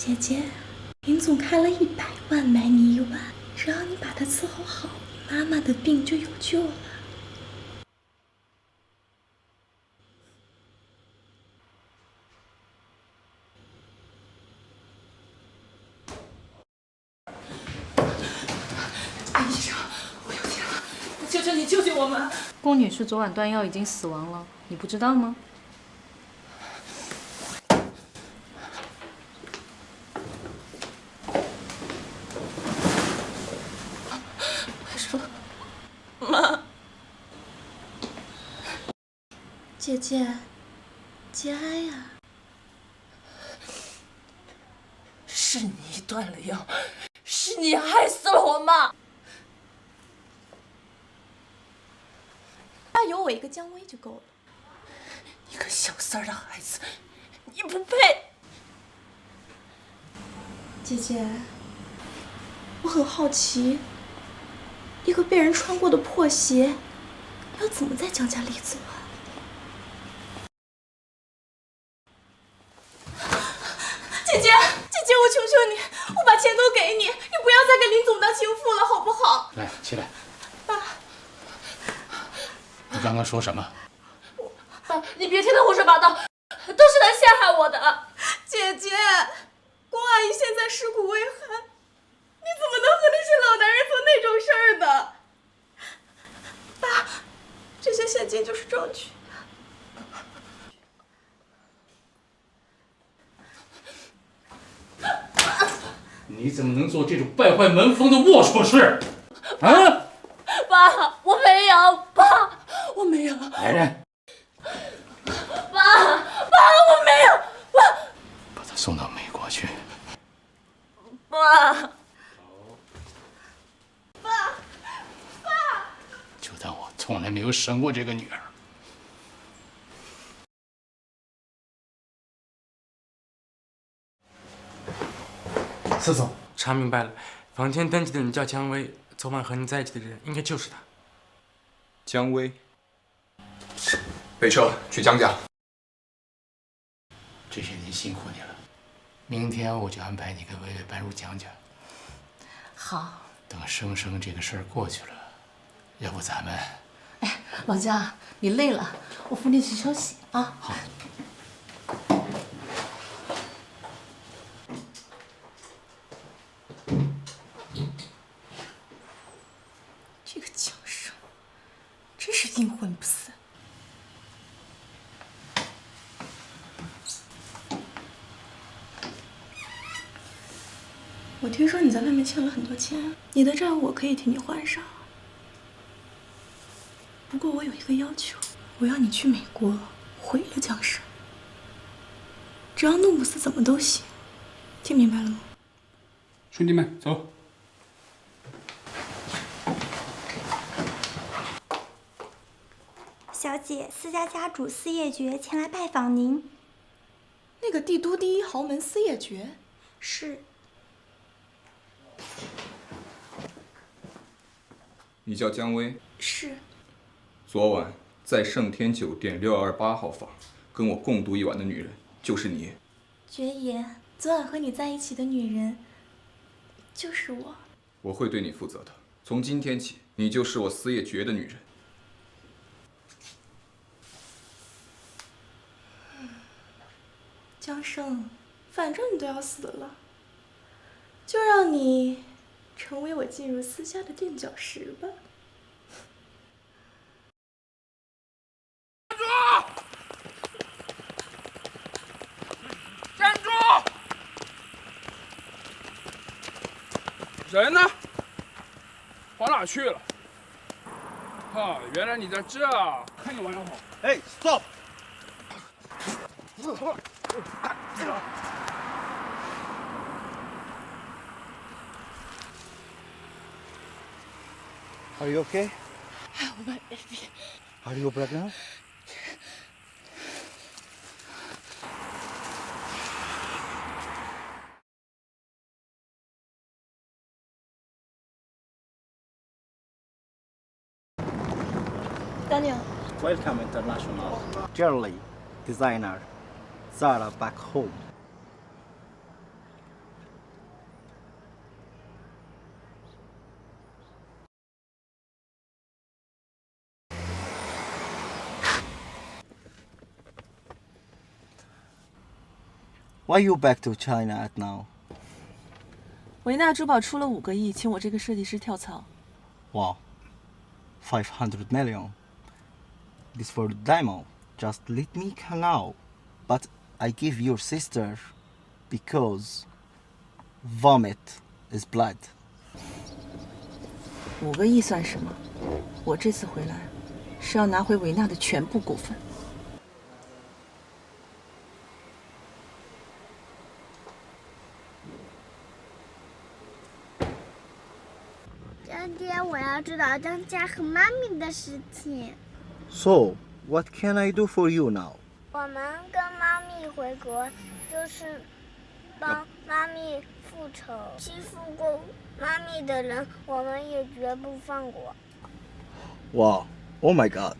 姐姐，林总开了100万买你1晚，只要你把他伺候好，你妈妈的病就有救了。医生，我有天了，求求你救救我们！龚女士昨晚断药已经死亡了，你不知道吗？还说，妈，姐姐，节哀呀！是你断了药，是你害死了我妈。他有我一个姜薇就够了。一个小三儿的孩子，你不配。姐姐，我很好奇，一个被人穿过的破鞋，要怎么在江家立足啊？姐姐，我求求你，我把钱都给你，你不要再给林总当情妇了，好不好？来，起来。爸，你刚刚说什么？爸，你别听他胡说八道，都是他陷害我的。姐姐，龚阿姨现在尸骨未寒，你怎么能和那些老男人做那种事儿呢？爸，这些现金就是证据。你怎么能做这种败坏门风的龌龊事？啊！爸，我没有，爸，我没有。来人，爸，我没有，爸，把他送到美国去。爸，就当我从来没有生过这个女儿。司总，查明白了，房间登记的人叫姜薇，昨晚和你在一起的人应该就是他。姜薇，备车去姜家。这些年辛苦你了，明天我就安排你跟薇薇搬入姜家。好。等生生这个事儿过去了，要不咱们……哎，老姜，你累了，我扶你去休息啊。好。这个江生，真是阴魂不散。我听说你在外面欠了很多钱，你的债务我可以替你还上。不过我有一个要求，我要你去美国毁了江生，只要弄不死怎么都行，听明白了吗？兄弟们，走。小姐，私家家主司业爵前来拜访您。那个帝都第1豪门司业爵？是。你叫姜薇？是。昨晚在盛天酒店628号房跟我共度1晚的女人就是你。爵爷，昨晚和你在一起的女人就是我。我会对你负责的。从今天起，你就是我司业爵的女人。江生，反正你都要死了，就让你成为我进入私家的垫脚石吧。站住！人呢？跑哪去了？啊，原来你在这啊！看你玩得好。哎 ，stop！Are you okay? Oh, my baby. Are you pregnant? Daniel. Welcome international. Generally, designer, Zara back home. Why you back to China at now? 维纳珠宝出了5个亿，请我这个设计师跳槽。Wow, 500 million. This for the demo. Just let me come now. But I give your sister because vomit is blood. 5个亿算什么？我这次回来是要拿回维纳的全部股份。干爹，我要知道张家和妈咪的事情。So, what can I do for you now? 我们跟妈咪回国，就是帮妈咪复仇。欺负过妈咪的人，我们也绝不放过。Wow, oh my god.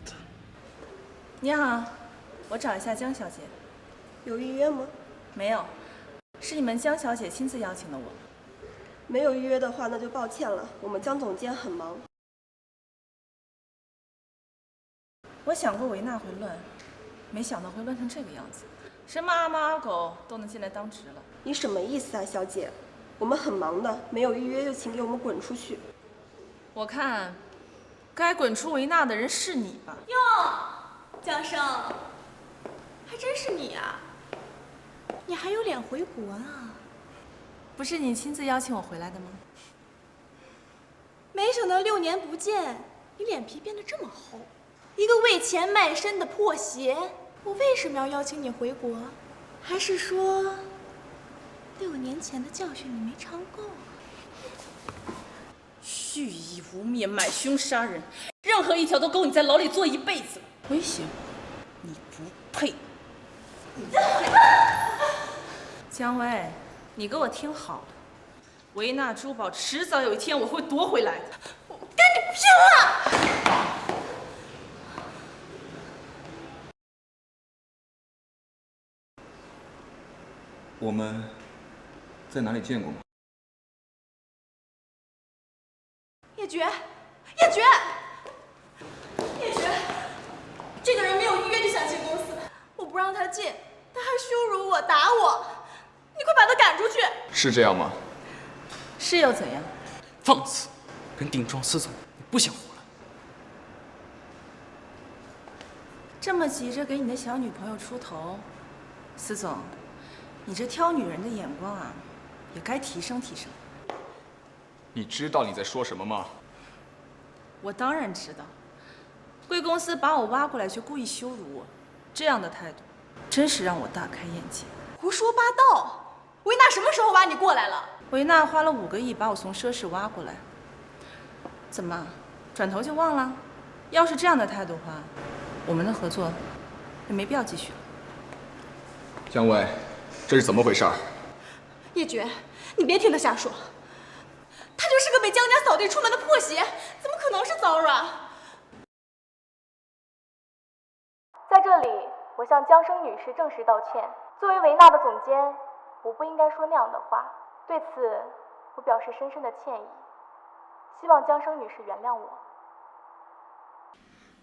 你好，我找一下江小姐。有预约吗？没有，是你们江小姐亲自邀请的我。没有预约的话，那就抱歉了。我们江总监很忙。我想过维纳会乱，没想到会乱成这个样子。什么阿猫阿狗都能进来当值了。你什么意思啊，小姐？我们很忙的，没有预约就请给我们滚出去。我看，该滚出维纳的人是你吧？哟，江生，还真是你啊！你还有脸回国啊？不是你亲自邀请我回来的吗？没想到6年不见，你脸皮变得这么厚。一个为钱卖身的破鞋，我为什么要邀请你回国？还是说，6年前的教训你没尝够啊？蓄意污蔑、买凶杀人，任何一条都够你在牢里坐一辈子了。威胁我，你不配。姜薇，你给我听好了，维纳珠宝迟早有一天我会夺回来的。我跟你拼了！我们在哪里见过吗？叶珏，叶珏，叶珏，这个人没有预约就想进公司，我不让他进，他还羞辱我、打我，你快把他赶出去！是这样吗？是又怎样？放肆！跟顶撞司总，你不想活了？这么急着给你的小女朋友出头，司总，你这挑女人的眼光啊，也该提升提升。你知道你在说什么吗？我当然知道，贵公司把我挖过来却故意羞辱我，这样的态度，真是让我大开眼界。胡说八道！维纳什么时候挖你过来了？维纳花了5个亿把我从奢侈挖过来，怎么，转头就忘了？要是这样的态度的话，我们的合作也没必要继续了。姜薇，这是怎么回事？叶珏，你别听他瞎说，他就是个被江家扫地出门的破鞋，怎么可能是骚扰？在这里，我向江生女士正式道歉。作为维纳的总监，我不应该说那样的话，对此我表示深深的歉意，希望江生女士原谅我。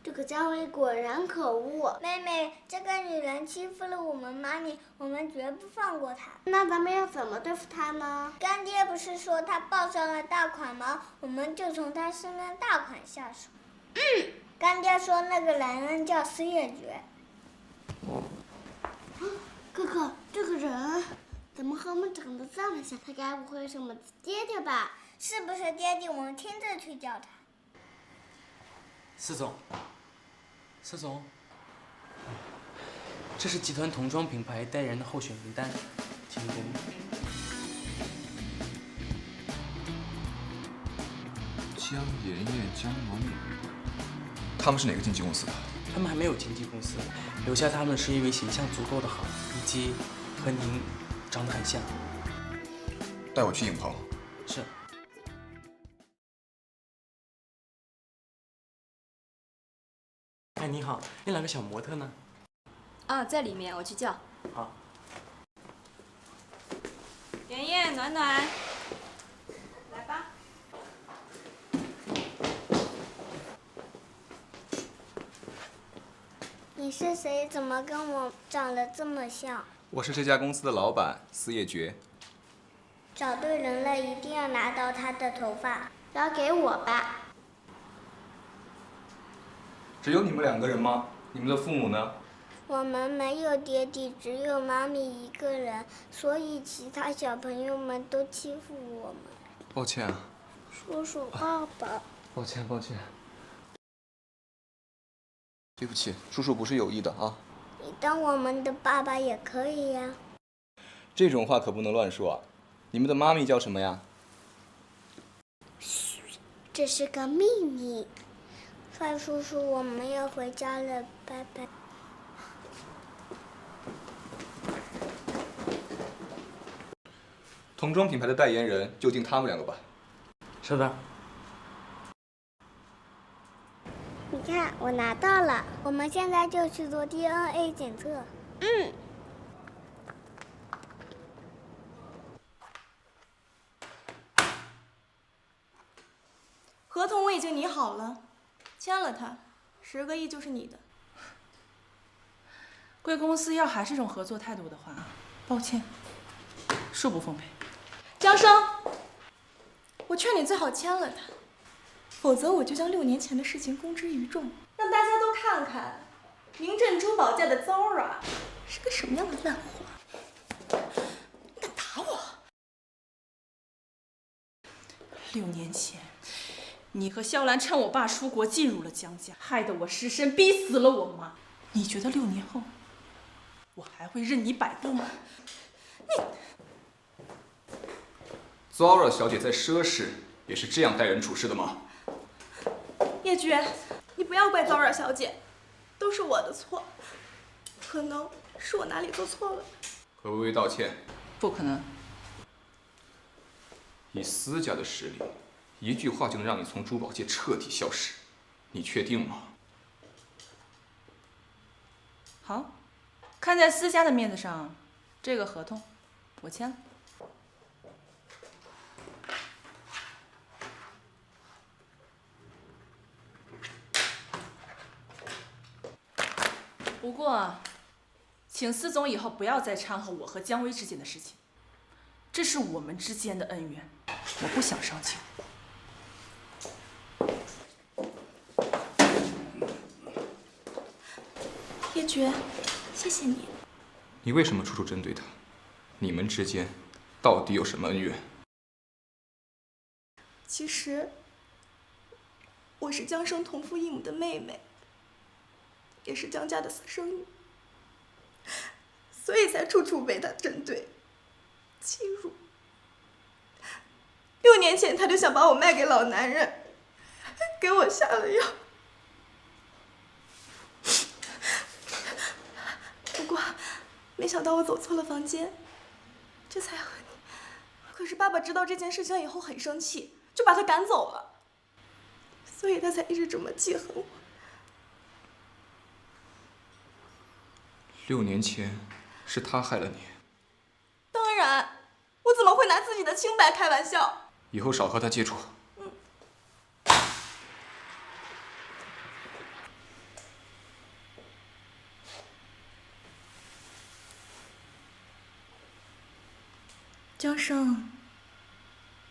这个姜薇果然可恶，妹妹，这个女人欺负了我们妈咪，我们绝不放过她。那咱们要怎么对付她呢？干爹不是说她报上了大款吗？我们就从她身边大款下手。干爹说那个男人叫司叶珏。哥哥，这个人怎么和我们长得这么像？他该不会是我们爹爹吧？是不是爹爹？我们亲自去叫他。司总，司总，这是集团童装品牌代言人的候选名单，请公布。江妍妍、江暖暖，他们是哪个经纪公司的？他们还没有经纪公司，留下他们是因为形象足够的好，以及和您长得很像。带我去影棚。是。哎，你好，那两个小模特呢？啊，在里面，我去叫。好。妍妍、暖暖，来吧。你是谁？怎么跟我长得这么像？我是这家公司的老板司叶珏。找对人了，一定要拿到他的头发，交给我吧。只有你们2个人吗？你们的父母呢？我们没有爹地，只有妈咪一个人，所以其他小朋友们都欺负我们。抱歉啊。叔叔，爸爸。抱歉。对不起，叔叔不是有意的啊。你当我们的爸爸也可以呀。这种话可不能乱说啊。你们的妈咪叫什么呀？这是个秘密。帅叔叔，我们要回家了，拜拜。童装品牌的代言人就定他们2个吧。是的。你看，我拿到了，我们现在就去做 DNA 检测。合同我已经拟好了，签了它，10个亿就是你的。贵公司要还是这种合作态度的话，抱歉，恕不奉陪。江生，我劝你最好签了它，否则我就将6年前的事情公之于众，让大家都看看名震珠宝界的 Zora 是个什么样的烂货。你敢打我？6年前，你和萧兰趁我爸出国进入了江家，害得我失身，逼死了我妈。你觉得6年后，我还会任你摆布吗？Zora 小姐在奢侈也是这样待人处事的吗？叶珏，你不要怪 Zora 小姐，都是我的错，可能是我哪里做错了。和微微道歉。不可能。以司家的实力，一句话就能让你从珠宝界彻底消失，你确定吗？好，看在司家的面子上，这个合同我签了。不过，请司总以后不要再掺和我和姜薇之间的事情，这是我们之间的恩怨，我不想伤情。叶珏，谢谢你。你为什么处处针对他？你们之间到底有什么恩怨？其实，我是江生同父异母的妹妹，也是江家的私生女，所以才处处被他针对、欺辱。6年前他就想把我卖给老男人，给我下了药。不过，没想到我走错了房间，这才和你。可是爸爸知道这件事情以后很生气，就把他赶走了，所以他才一直这么记恨我。6年前是他害了你。当然，我怎么会拿自己的清白开玩笑？以后少和他接触。江生，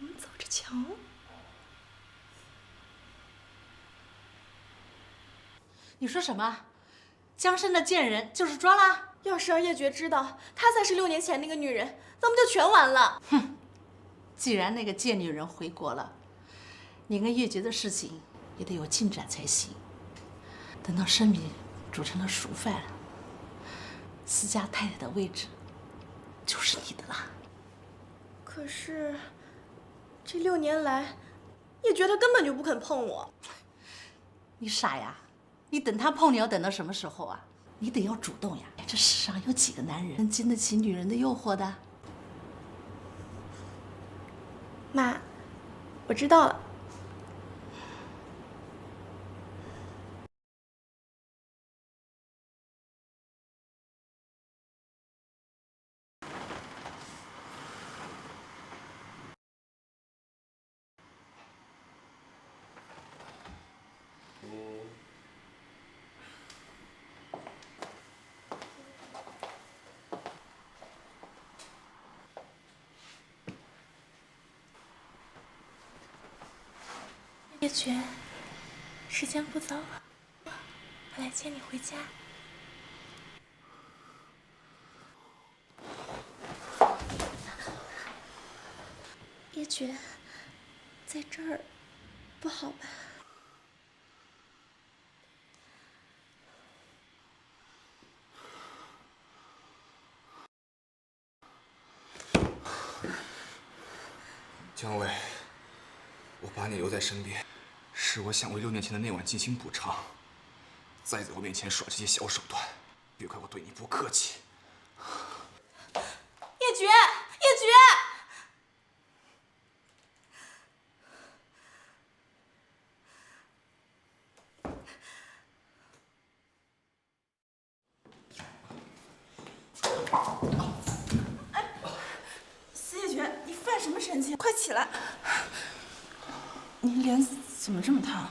我们走着瞧。你说什么？江生的贱人就是抓啦？要是让叶珏知道她才是6年前那个女人，咱们就全完了。哼！既然那个贱女人回国了，你跟叶珏的事情也得有进展才行。等到生米煮成了熟饭，司家太太的位置就是你的啦。可是，这6年来，叶珏她根本就不肯碰我。你傻呀？你等他碰你要等到什么时候啊？你得要主动呀！这世上有几个男人能经得起女人的诱惑的？妈，我知道了。叶珏，时间不早了，我来接你回家。叶珏，在这儿不好吧？姜伟，我把你留在身边，是我想为6年前的那晚进行补偿。再在我面前耍这些小手段，别怪我对你不客气。叶珏，叶珏！司叶珏，你犯什么神经？快起来！你脸怎么这么烫？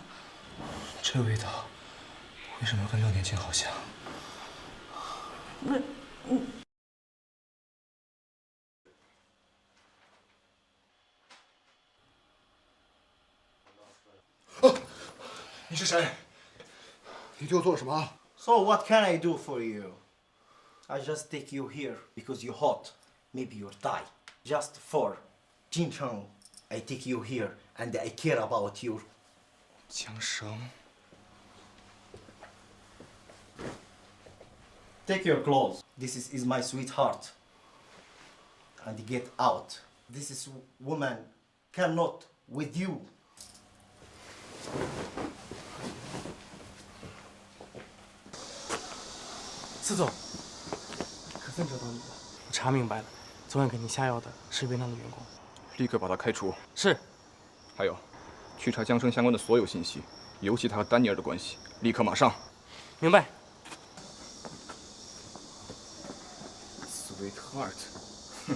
这味道为什么跟6年前好像？不是，你是谁？你对我做了什么 So what can I do for you? I just take you here because you're hot. Maybe you'll die. Just for Jin Cheng, I take you here and I care about you. 江生。 Take your clothes. This is my sweetheart. And get out. This is woman cannot with you. 司总，可算找到你了。我查明白了，昨晚给你下药的是维纳的员工。立刻把他开除。是。还有，去查江生相关的所有信息，尤其他和丹尼尔的关系，立刻马上。明白。 Sweetheart， 哼。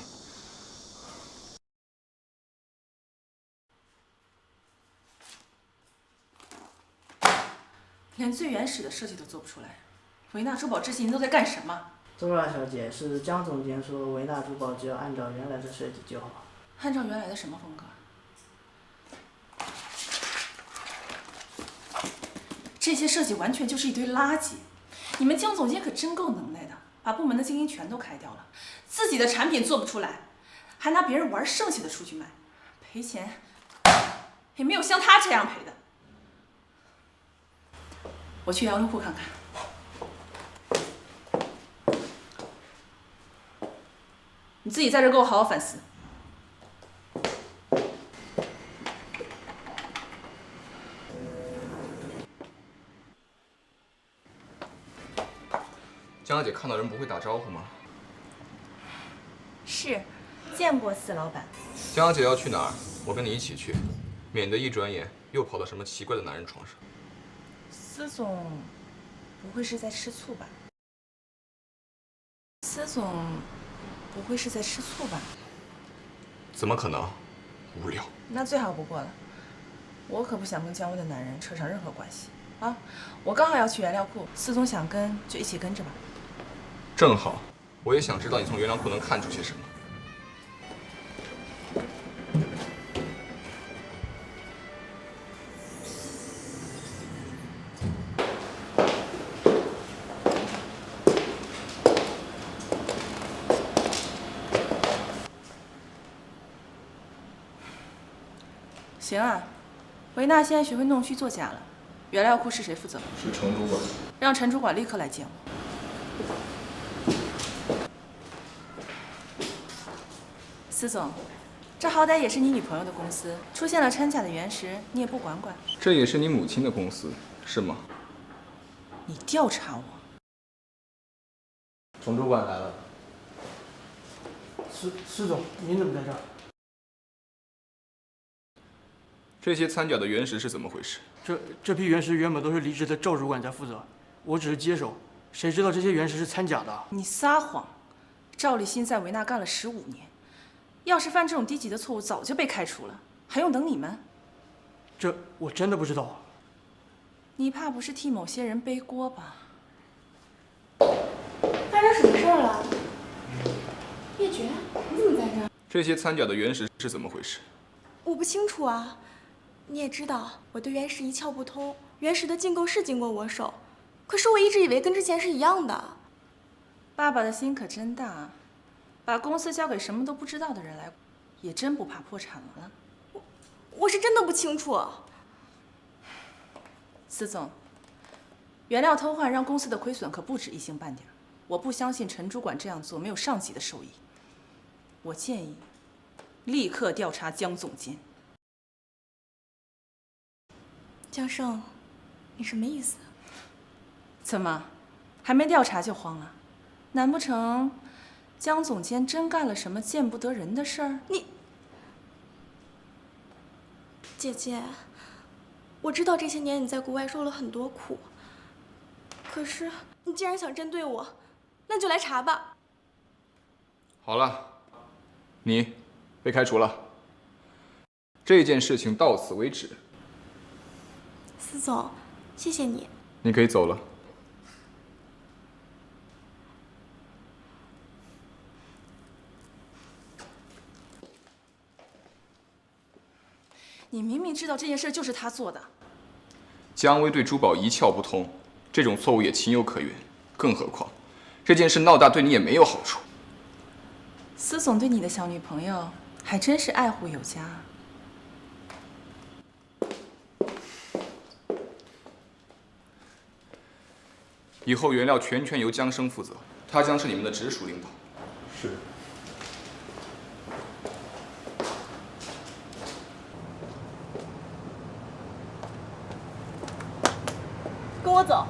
连最原始的设计都做不出来，维纳珠宝这些年都在干什么？周软小姐，是江总监说维纳珠宝只要按照原来的设计就好。按照原来的什么风格？这些设计完全就是一堆垃圾。你们江总监可真够能耐的，把部门的精英全都开掉了，自己的产品做不出来，还拿别人玩剩下的出去卖，赔钱也没有像他这样赔的。我去羊绒铺看看。你自己在这给我好好反思。江小姐看到人不会打招呼吗？是，见过司老板。江小姐要去哪儿？我跟你一起去，免得一转眼又跑到什么奇怪的男人床上。司总，不会是在吃醋吧？司总，不会是在吃醋吧？怎么可能？无聊。那最好不过了。我可不想跟姜薇的男人扯上任何关系啊！我刚好要去原料库，司总想跟就一起跟着吧。正好，我也想知道你从原料库能看出些什么。行啊，维纳现在学会弄虚作假了。原料库是谁负责？是程主管。让陈主管立刻来见我。司总，这好歹也是你女朋友的公司，出现了掺假的原石，你也不管管。这也是你母亲的公司，是吗？你调查我？程主管来了。施总，您怎么在这儿？ 这些掺假的原石是怎么回事？这批原石原本都是离职的赵主管在负责，我只是接手，谁知道这些原石是掺假的？你撒谎！赵立新在维纳干了15年，要是犯这种低级的错误，早就被开除了，还用等你们？这我真的不知道。你怕不是替某些人背锅吧？发生什么事了？叶珏，你怎么在这儿？这些掺假的原石是怎么回事？我不清楚啊。你也知道，我对原石一窍不通，原石的进购是经过我手，可是我一直以为跟之前是一样的。爸爸的心可真大，把公司交给什么都不知道的人来，也真不怕破产了。我是真的不清楚。司总，原料偷换让公司的亏损可不止一星半点。我不相信陈主管这样做没有上级的授意。我建议立刻调查江总监。江胜，你什么意思？怎么，还没调查就慌了？难不成江总监真干了什么见不得人的事儿？你，姐姐，我知道这些年你在国外受了很多苦，可是你既然想针对我，那就来查吧。好了，你被开除了。这件事情到此为止。司总，谢谢你。你可以走了。你明明知道这件事就是他做的。姜薇对珠宝一窍不通，这种错误也情有可原。更何况，这件事闹大对你也没有好处。司总对你的小女朋友还真是爱护有加。以后原料全权由江生负责，他将是你们的直属领导。是。跟我走。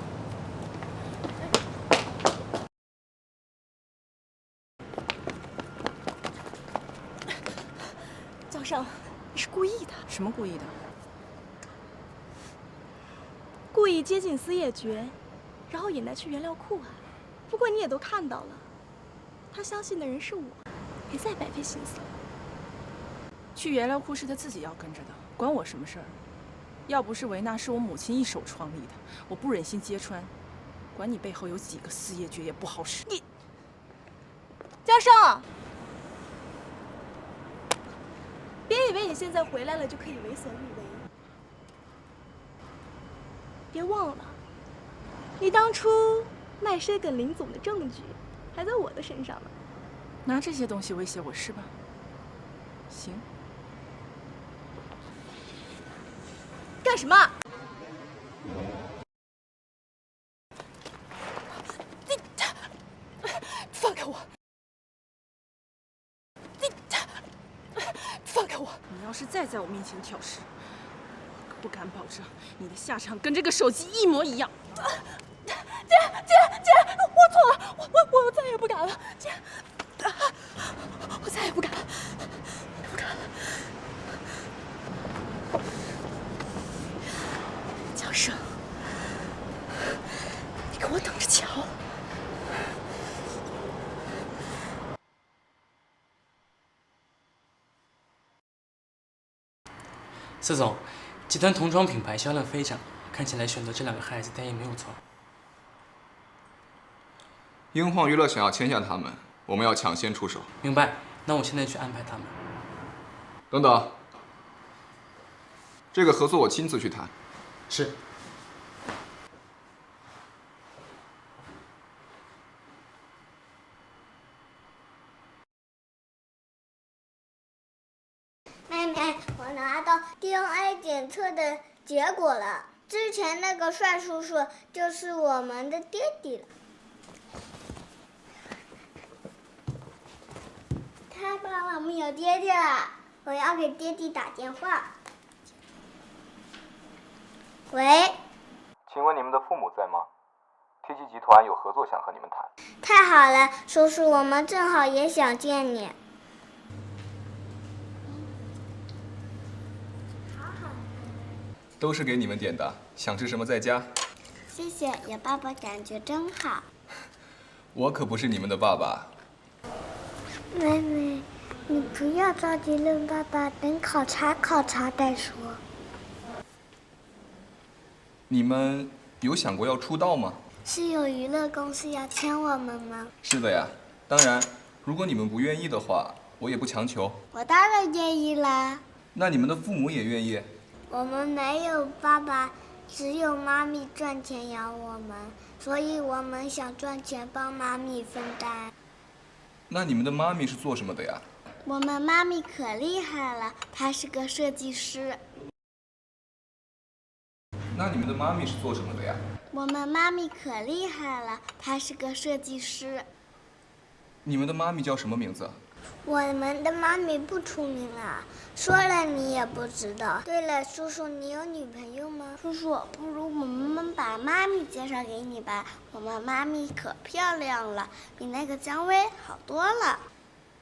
江胜，你是故意的。什么故意的？故意接近思业局，然后引他去原料库啊。不过你也都看到了，他相信的人是我，别再白费心思了。去原料库是他自己要跟着的，关我什么事儿？要不是维娜是我母亲一手创立的，我不忍心揭穿。管你背后有几个四叶诀也不好使。你，江生，别以为你现在回来了就可以为所欲为。别忘了，你当初卖身跟林总的证据还在我的身上呢。拿这些东西威胁我是吧？行。干什么？你放开我！你放开我！你要是再在我面前挑事，我可不敢保证你的下场跟这个手机一模一样。姐，我错了，我再也不敢了，姐，我再也不敢了，不敢了。江生，你给我等着瞧！司总，集团童装品牌销量飞涨，看起来选择这两个孩子但也没有错。英皇娱乐想要签下他们，我们要抢先出手。明白，那我现在去安排他们。等等，这个合作我亲自去谈。是。妹妹，我拿到 DNA 检测的结果了。之前那个帅叔叔就是我们的爹地了。太棒了，我们有爹地了！我要给爹地打电话。喂。请问你们的父母在吗 ？TG 集团有合作想和你们谈。太好了，叔叔，我们正好也想见你。都是给你们点的，想吃什么再加。谢谢，有爸爸感觉真好。我可不是你们的爸爸。妹妹，你不要着急认爸爸，等考察再说。你们有想过要出道吗？是有娱乐公司要签我们吗？是的呀，当然，如果你们不愿意的话，我也不强求。我当然愿意啦。那你们的父母也愿意？我们没有爸爸，只有妈咪赚钱养我们，所以我们想赚钱帮妈咪分担。那你们的妈咪是做什么的呀？我们妈咪可厉害了，她是个设计师。那你们的妈咪是做什么的呀？我们妈咪可厉害了，她是个设计师。你们的妈咪叫什么名字？我们的妈咪不出名啊，说了你也不知道。对了，叔叔，你有女朋友吗？叔叔，不如我们把妈咪介绍给你吧，我们妈咪可漂亮了，比那个姜薇好多了。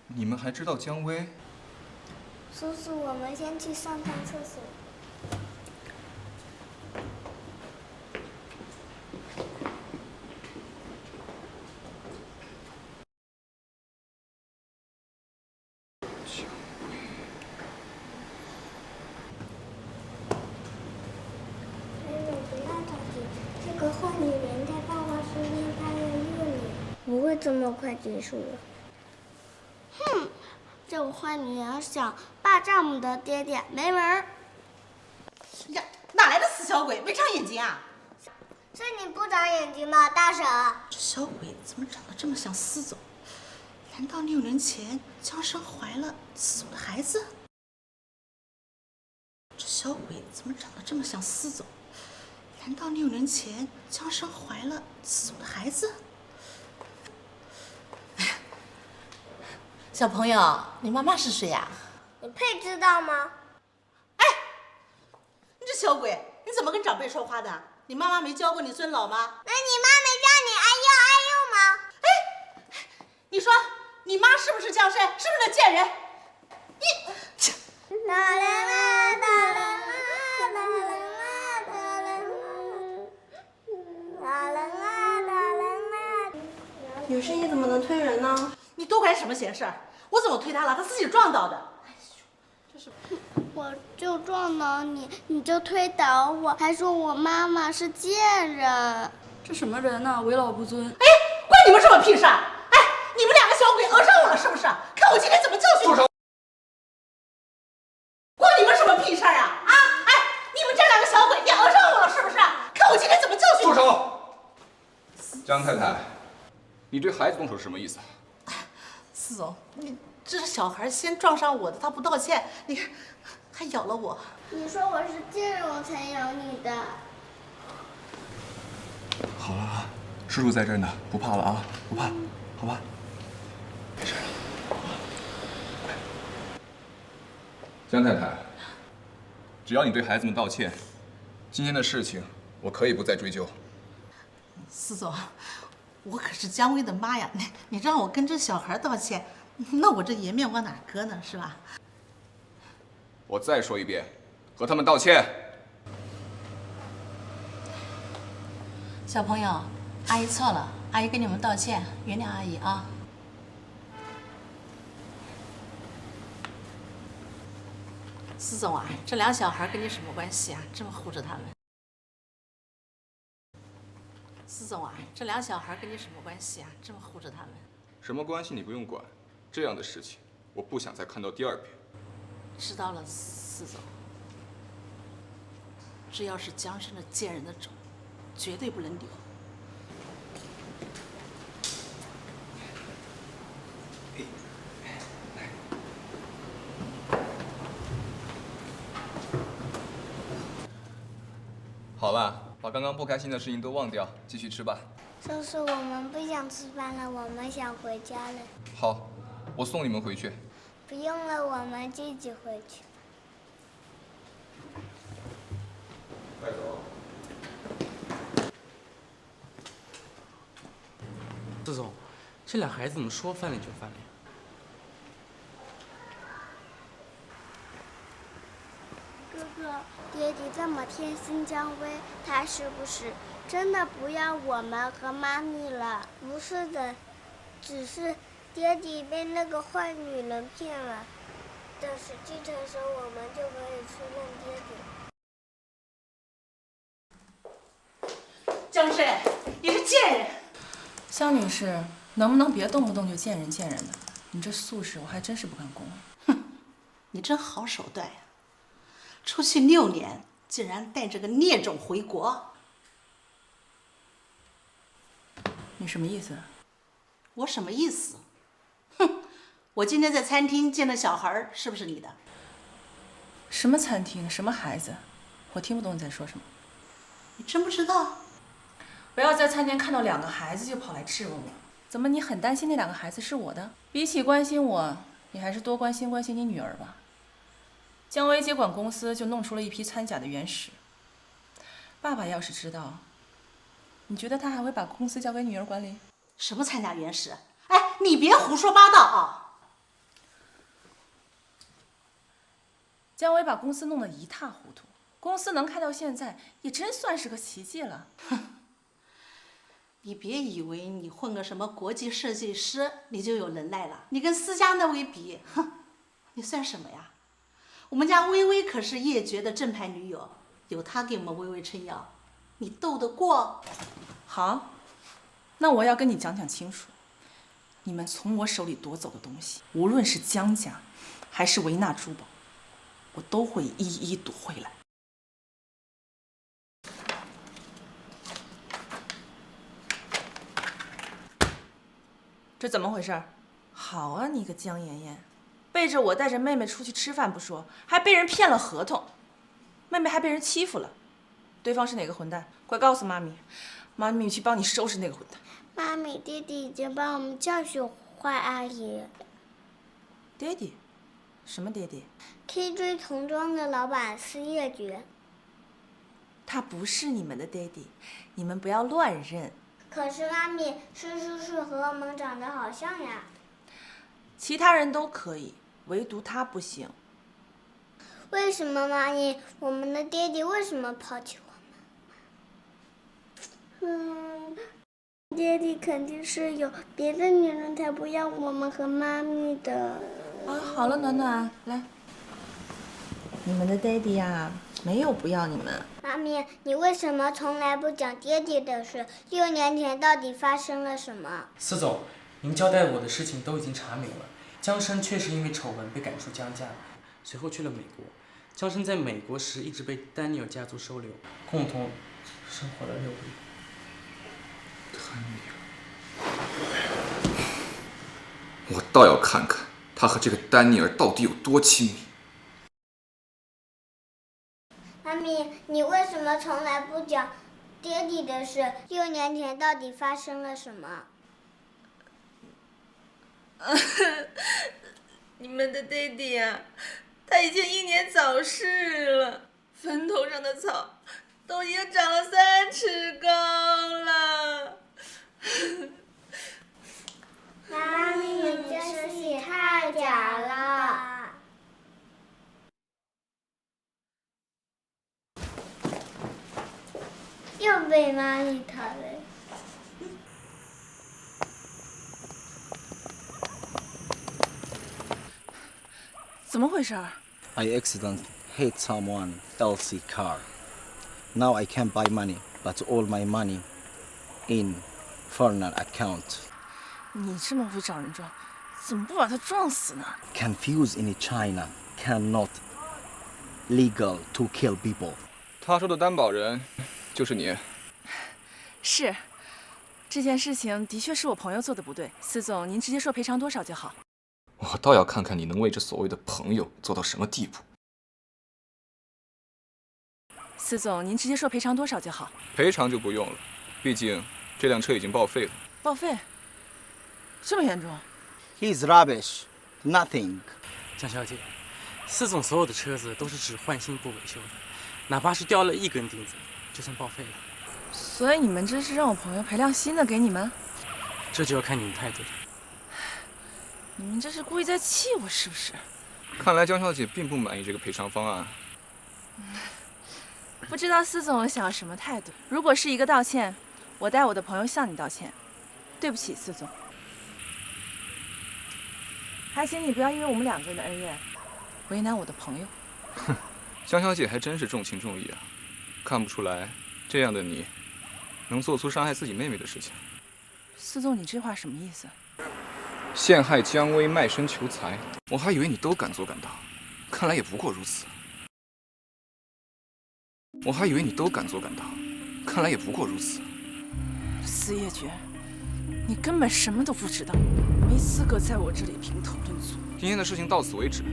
你们还知道姜薇？叔叔，我们先去上趟厕所。这个坏女人在爸爸身边待了6年，不会这么快结束了。哼，这个坏女人想霸占我们的爹爹，没门儿！呀，哪来的死小鬼？没长眼睛啊？是你不长眼睛吗，大婶？这小鬼怎么长得这么像司总？难道6年前江生怀了司总的孩子？这小鬼怎么长得这么像司总？难道6年前江生怀了司总的孩子？小朋友，你妈妈是谁呀？你配知道吗？哎，你这小鬼，你怎么跟长辈说话的？你妈妈没教过你尊老吗？那你妈没教你哎呦哎呦吗？哎，你说你妈是不是江山？是不是那贱人？你，啦啦啦啦啦啦啦啦啦啦啦啦。女士，你怎么能推人呢？你多管什么闲事儿？我怎么推他了？他自己撞到的。哎呦，这是。我就撞倒你，你就推倒我，还说我妈妈是贱人。这什么人呢？为老不尊。哎，关你们什么屁事？哎，你们2个小鬼讹上我了是不是？看我今天怎么教训你！关你们什么屁事啊？啊！哎，你们这2个小鬼也讹上我了是不是？看我今天怎么教训你！住手！张太太，你对孩子动手是什么意思？司总，你这是小孩先撞上我的，他不道歉，你还咬了我。你说我是贱人，我才咬你的。好了啊，叔叔在这儿呢，不怕了啊，不怕，好吧？没事了。江太太，只要你对孩子们道歉，今天的事情我可以不再追究。司总，我可是姜薇的妈呀！你让我跟这小孩道歉，那我这颜面往哪搁呢？是吧？我再说一遍，和他们道歉。小朋友，阿姨错了，阿姨跟你们道歉，原谅阿姨啊。司总啊，这2小孩跟你什么关系啊？这么护着他们。司总啊，这2小孩跟你什么关系啊？这么护着他们。什么关系你不用管，这样的事情我不想再看到第2遍。知道了，司总。只要是江生的贱人的种，绝对不能留。好了，把刚刚不开心的事情都忘掉，继续吃吧。叔叔，我们不想吃饭了，我们想回家了。好，我送你们回去。不用了，我们自己回去。快走。司总，这俩孩子怎么说翻脸就翻脸？哥哥，爹地这么贴心姜薇，他是不是真的不要我们和妈咪了？不是的，只是爹地被那个坏女人骗了。等时机成熟，我们就可以去问爹地。江生，你是贱人！江女士，能不能别动不动就见人见人的？你这素质我还真是不敢恭维。你真好手段呀！出去6年，竟然带着个孽种回国。你什么意思？我什么意思？哼，我今天在餐厅见的小孩是不是你的？什么餐厅？什么孩子？我听不懂你在说什么。你真不知道？不要在餐厅看到2个孩子就跑来质问我。怎么你很担心那2个孩子是我的？比起关心我，你还是多关心你女儿吧。姜薇接管公司就弄出了一批掺假的原始。爸爸要是知道，你觉得他还会把公司交给女儿管理？什么掺假原始？哎，你别胡说八道啊！姜薇把公司弄得一塌糊涂，公司能开到现在，也真算是个奇迹了。哼，你别以为你混个什么国际设计师，你就有能耐了。你跟思佳那位比，哼，你算什么呀？我们家微微可是叶珏的正牌女友，有她给我们微微撑腰，你斗得过？好，那我要跟你讲清楚，你们从我手里夺走的东西，无论是姜家，还是维纳珠宝，我都会一一夺回来。这怎么回事？好啊，你个姜妍妍，背着我带着妹妹出去吃饭不说，还被人骗了合同，妹妹还被人欺负了。对方是哪个混蛋？快告诉妈咪，妈咪去帮你收拾那个混蛋。妈咪，弟弟已经帮我们教训坏阿姨。爹地？什么爹地？KJ 童装的老板司叶珏。他不是你们的爹地，你们不要乱认。可是妈咪，是叔叔和我们长得好像呀。其他人都可以，唯独他不行。为什么妈咪？我们的爹地为什么抛弃我们？爹地肯定是有别的女人才不要我们和妈咪的。啊，好了，暖暖，来，你们的爹地呀，没有不要你们。妈咪，你为什么从来不讲爹地的事？6年前到底发生了什么？司总，您交代我的事情都已经查明了。江生确实因为丑闻被赶出江家，随后去了美国。江生在美国时一直被丹尼尔家族收留，共同生活了6个月。丹尼尔，我倒要看看他和这个丹尼尔到底有多亲密。妈咪，你为什么从来不讲爹地的事？6年前到底发生了什么？你们的爹地呀，他已经英年早逝了，坟头上的草都已经长了3尺高了。妈咪，你这事情太假了。又被妈咪讨了。怎么回事？I accidentally hit someone else's car. Now I can't buy money, but all my money in foreign account. 你这么会找人撞，怎么不把他撞死呢 ？Confused in China cannot legal to kill people. 他说的担保人就是你。是，这件事情的确是我朋友做的不对。司总，您直接说赔偿多少就好。我倒要看看你能为这所谓的朋友做到什么地步。司总，您直接说赔偿多少就好。赔偿就不用了，毕竟这辆车已经报废了。报废？这么严重 ？He's rubbish, nothing. 江小姐，司总所有的车子都是只换新不维修的，哪怕是掉了1根钉子，就算报废了。所以你们这是让我朋友赔辆新的给你们？这就要看你们态度了。你们这是故意在气我是不是？看来江小姐并不满意这个赔偿方案。不知道司总想要什么态度？如果是一个道歉，我带我的朋友向你道歉。对不起，司总。还请你不要因为我们2个人的恩怨，为难我的朋友。哼，江小姐还真是重情重义啊！看不出来，这样的你，能做出伤害自己妹妹的事情。司总，你这话什么意思？陷害姜薇，卖身求财，我还以为你都敢做敢当，看来也不过如此。我还以为你都敢做敢当，看来也不过如此。司业爵，你根本什么都不知道，没资格在我这里评头论足。今天的事情到此为止。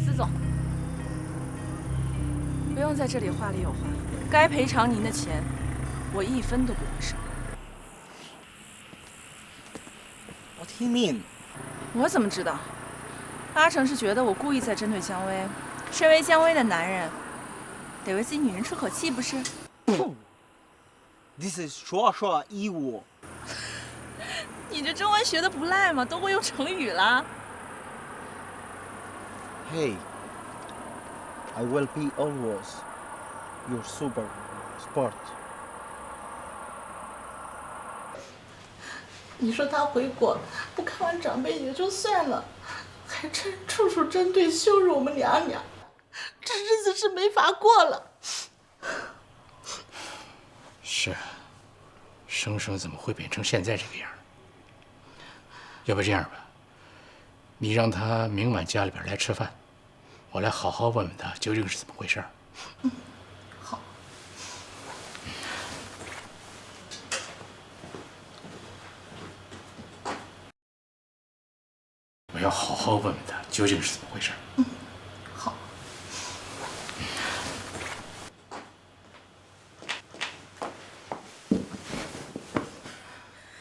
司总，不用在这里话里有话，该赔偿您的钱，我1分都不会少。What do you mean？ 我怎么知道？阿成是觉得我故意在针对姜薇。身为姜薇的男人，得为自己女人出口气，不是？ This is 说说义务。你这中文学的不赖嘛，都会用成语了。Hey, I will be always your super sport。你说他回国不看完长辈也就算了，还真处处针对羞辱我们娘娘，这日子是没法过了。是啊，生生怎么会变成现在这个样？要不这样吧，你让他明晚家里边来吃饭，我来好好问问他究竟是怎么回事。好。我要好好问问他究竟是怎么回事。好。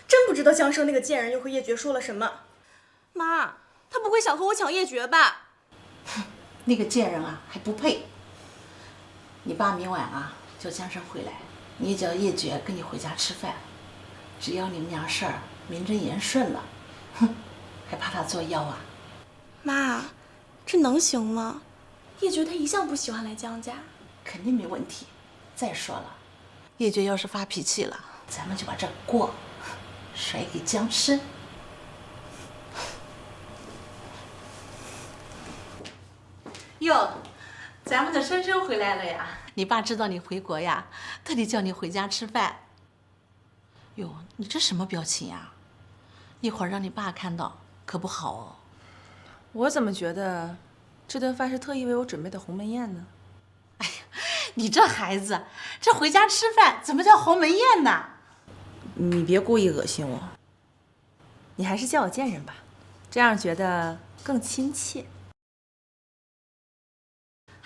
真不知道江生那个贱人又和叶珏说了什么。妈，他不会想和我抢叶珏吧？那个贱人啊，还不配。你爸明晚啊叫江生回来，你也叫叶珏跟你回家吃饭。只要你们俩事儿名正言顺了，哼，还怕他作妖啊？妈，这能行吗？叶珏他一向不喜欢来江家。肯定没问题。再说了，叶珏要是发脾气了，咱们就把这锅甩给江生。哟，咱们的生生回来了呀！你爸知道你回国呀，特地叫你回家吃饭。哟，你这什么表情呀？一会儿让你爸看到可不好哦。我怎么觉得这顿饭是特意为我准备的鸿门宴呢？哎呀，你这孩子，这回家吃饭怎么叫鸿门宴呢？你别故意恶心我，你还是叫我贱人吧，这样觉得更亲切。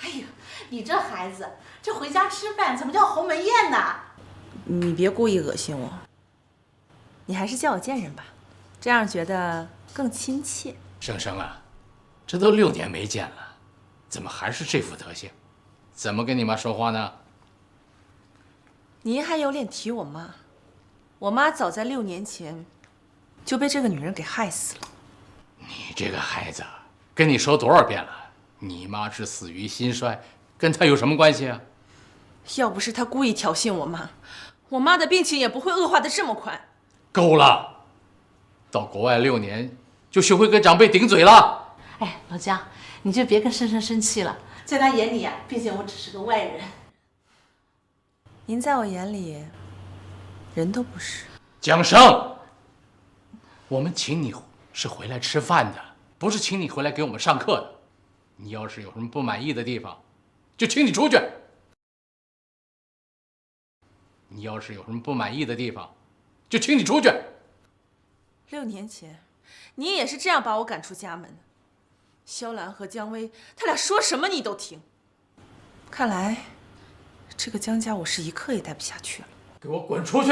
哎呀，你这孩子，这回家吃饭怎么叫鸿门宴呢？你别故意恶心我，你还是叫我贱人吧，这样觉得更亲切。生生啊，这都6年没见了，怎么还是这副德行？怎么跟你妈说话呢？您还有脸提我妈？我妈早在6年前就被这个女人给害死了。你这个孩子，跟你说多少遍了？你妈是死于心衰，跟她有什么关系啊？要不是她故意挑衅我妈的病情也不会恶化的这么快。够了，到国外6年就学会跟长辈顶嘴了。哎，老姜，你就别跟生生生气了，在他眼里啊，毕竟我只是个外人。您在我眼里，人都不是。江生，我们请你是回来吃饭的，不是请你回来给我们上课的。你要是有什么不满意的地方，就请你出去。你要是有什么不满意的地方，就请你出去。6年前，你也是这样把我赶出家门的。萧兰和姜薇，他俩说什么你都听。看来，这个江家我是一刻也待不下去了。给我滚出去！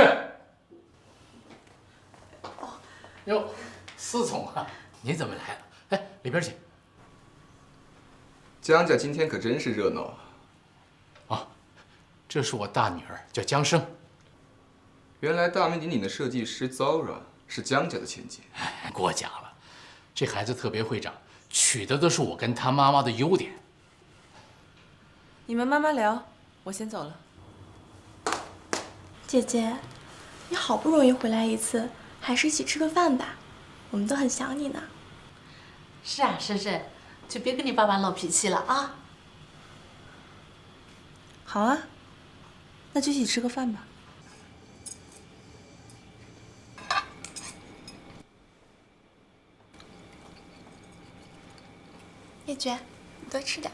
哟，司总啊，你怎么来了？哎，里边请。江家今天可真是热闹啊！这是我大女儿，叫江生。原来大名鼎鼎的设计师 Zora 是江家的千金。过奖了，这孩子特别会长，取的都是我跟他妈妈的优点。你们慢慢聊，我先走了。姐姐，你好不容易回来一次，还是一起吃个饭吧，我们都很想你呢。是啊，生生，就别跟你爸爸闹脾气了啊。好啊，那就一起吃个饭吧。叶珏，你多吃点。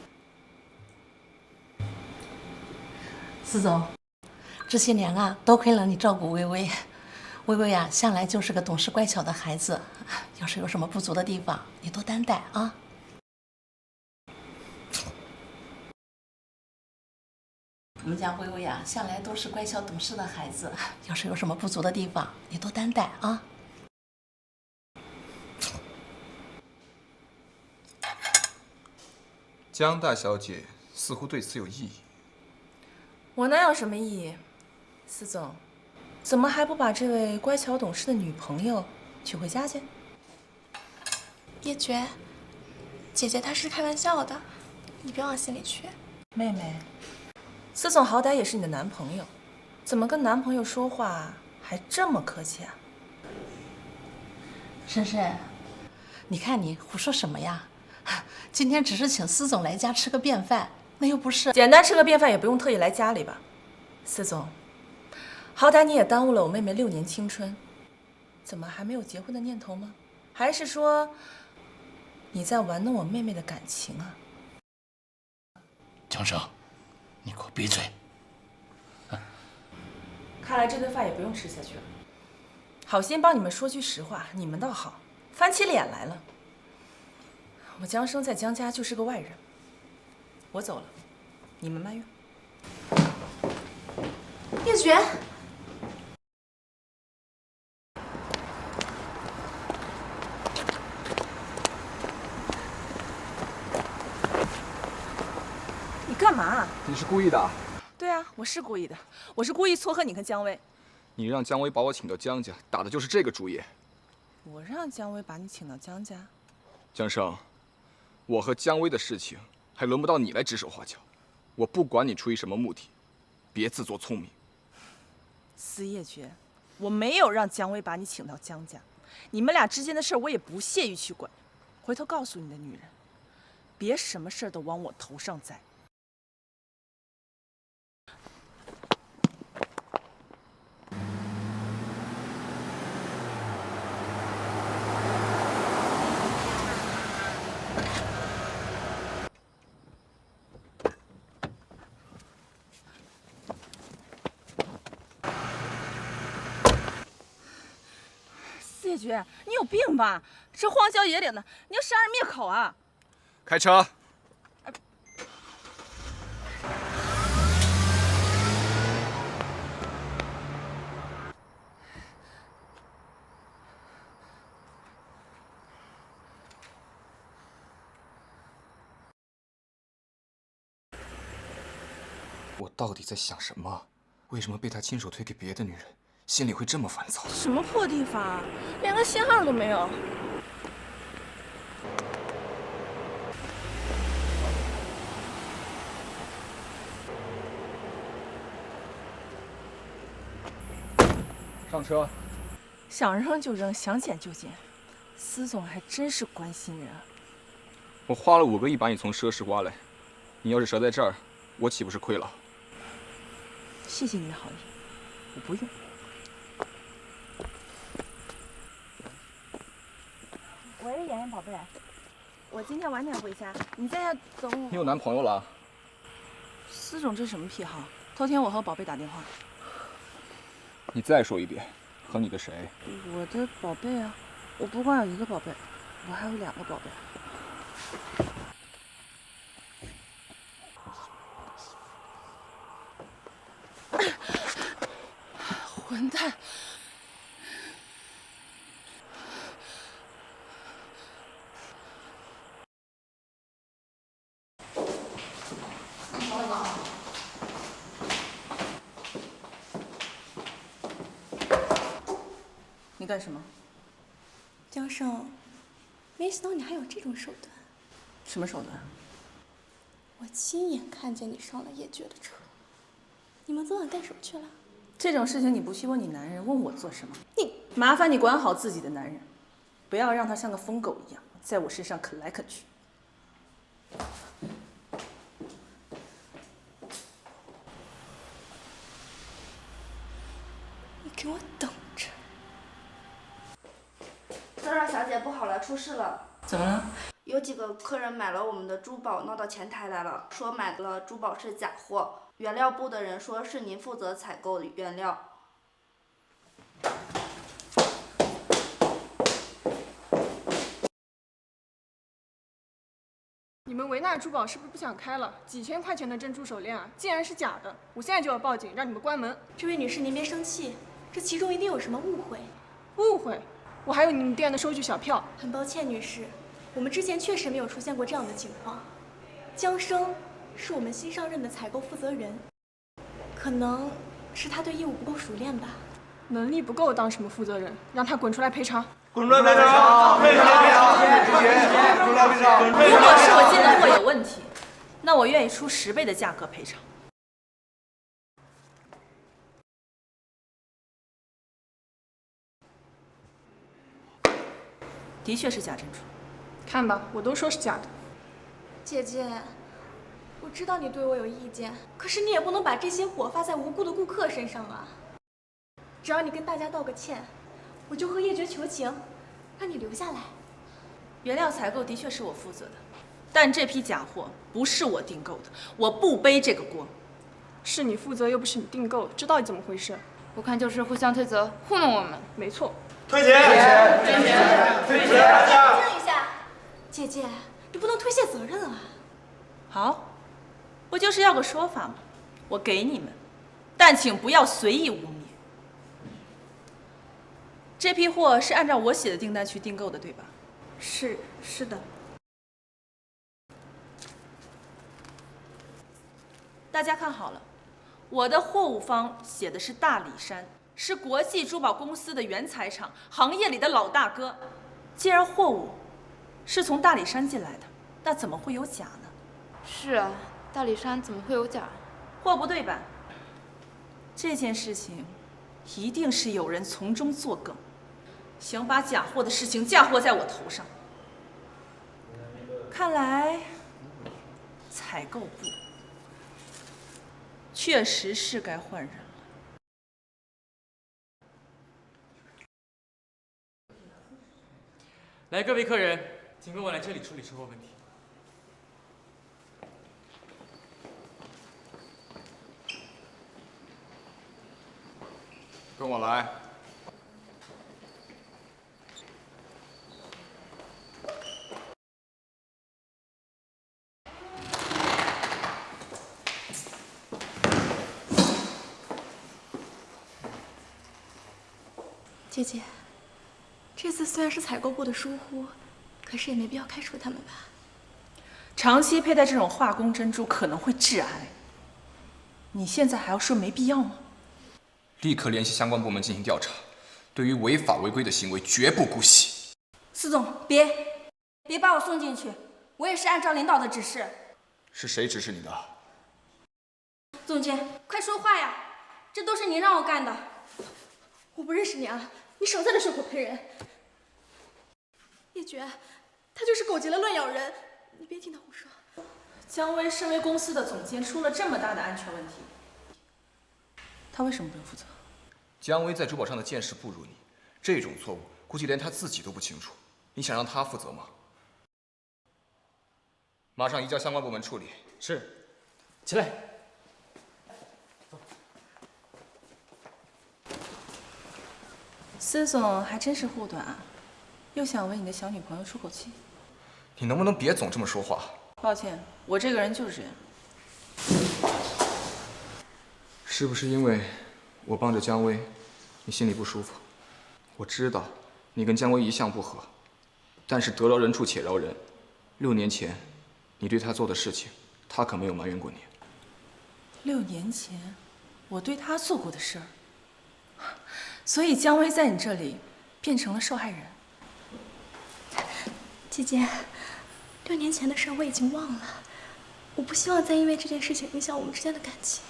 司总，这些年啊，多亏了你照顾微微。微微啊，向来就是个懂事乖巧的孩子，要是有什么不足的地方，你多担待啊。我们家微微啊，向来都是乖巧懂事的孩子，要是有什么不足的地方，你多担待啊。江大小姐似乎对此有异议。我能有什么异议？司总，怎么还不把这位乖巧懂事的女朋友娶回家去？叶珏，姐姐她是开玩笑的，你别往心里去。妹妹，司总好歹也是你的男朋友，怎么跟男朋友说话还这么客气啊？珊珊，你看你胡说什么呀？今天只是请司总来家吃个便饭，那又不是简单吃个便饭，也不用特意来家里吧？司总，好歹你也耽误了我妹妹6年青春，怎么还没有结婚的念头吗？还是说你在玩弄我妹妹的感情啊？江生，你给我闭嘴！看来这顿饭也不用吃下去了。好心帮你们说句实话，你们倒好，翻起脸来了。我江生在江家就是个外人，我走了，你们埋怨。叶珏，你干嘛？你是故意的？对啊，我是故意的，我是故意撮合你跟姜薇。你让姜薇把我请到姜家，打的就是这个主意。我让姜薇把你请到姜家？江生，我和姜薇的事情还轮不到你来指手画脚。我不管你出于什么目的，别自作聪明。司叶珏，我没有让姜薇把你请到姜家，你们俩之间的事我也不屑于去管。回头告诉你的女人，别什么事都往我头上栽。谢珏，你有病吧？这荒郊野岭的，你要杀人灭口啊！开车。我到底在想什么？为什么被他亲手推给别的女人，心里会这么烦躁？什么破地方啊，连个信号都没有。上车。想扔就扔，想捡就捡，司总还真是关心人。我花了5个亿把你从奢侈挖来，你要是折在这儿，我岂不是亏了？谢谢你的好意，我不用。喂，妍妍宝贝，我今天晚点回家，你在家等我。你有男朋友了？司总这什么癖好？偷听我和宝贝打电话。你再说一遍，和你的谁？我的宝贝啊，我不光有1个宝贝，我还有2个宝贝。混蛋！你干什么？江生，没想到你还有这种手段。什么手段？我亲眼看见你上了叶珏的车。你们昨晚干什么去了？这种事情你不去问你男人，问我做什么？麻烦你管好自己的男人，不要让他像个疯狗一样在我身上啃来啃去。你给我等着！张少小姐，不好了，出事了！怎么了？有几个客人买了我们的珠宝，闹到前台来了，说买的珠宝是假货，原料部的人说是您负责采购原料。你们维纳珠宝是不是不想开了？几千块钱的珍珠手链啊，竟然是假的！我现在就要报警，让你们关门。这位女士，您别生气，这其中一定有什么误会。误会？我还有你们店的收据小票。很抱歉，女士，我们之前确实没有出现过这样的情况。江生是我们新上任的采购负责人，可能是他对业务不够熟练吧。能力不够当什么负责人？让他滚出来赔偿！滚出来赔偿！赔偿！滚出来赔偿！如果是我进的货有问题，那我愿意出10倍的价格赔偿。的确是假珍珠。看吧，我都说是假的。姐姐，我知道你对我有意见，可是你也不能把这些火发在无辜的顾客身上啊。只要你跟大家道个歉，我就和叶珏求情，让你留下来。原料采购的确是我负责的，但这批假货不是我订购的，我不背这个锅。是你负责，又不是你订购，这到底怎么回事？我看就是互相推责，糊弄我们。没错。退钱！退钱！退钱！大静一下，姐姐，你不能推卸责任啊。好，不就是要个说法吗？我给你们，但请不要随意污蔑。这批货是按照我写的订单去订购的，对吧？是的。大家看好了，我的货物方写的是大理山，是国际珠宝公司的原材厂，行业里的老大哥。既然货物是从大理山进来的，那怎么会有假呢？是啊，大理山怎么会有假？货不对版。这件事情一定是有人从中作梗，想把假货的事情嫁祸在我头上。看来采购部确实是该换人了。来，各位客人，请跟我来这里处理售后问题。跟我来。姐姐，这次虽然是采购部的疏忽，可是也没必要开除他们吧？长期佩戴这种化工珍珠可能会致癌，你现在还要说没必要吗？立刻联系相关部门进行调查，对于违法违规的行为绝不姑息。司总，别把我送进去，我也是按照领导的指示。是谁指示你的？总监，快说话呀！这都是您让我干的。我不认识你啊！你少在这血口喷人。叶珏，他就是狗急了乱咬人，你别听他胡说。姜薇身为公司的总监，出了这么大的安全问题，他为什么不用负责？姜薇在珠宝上的见识不如你，这种错误估计连他自己都不清楚，你想让他负责吗？马上移交相关部门处理。是，起来。司总还真是护短啊，又想为你的小女朋友出口气。你能不能别总这么说话？抱歉，我这个人就是这样。是不是因为我帮着姜薇，你心里不舒服？我知道你跟姜薇一向不和，但是得饶人处且饶人。6年前你对她做的事情，她可没有埋怨过你。 6年前我对她做过的事儿，所以姜薇在你这里变成了受害人。姐姐，6年前的事我已经忘了，我不希望再因为这件事情影响我们之间的感情。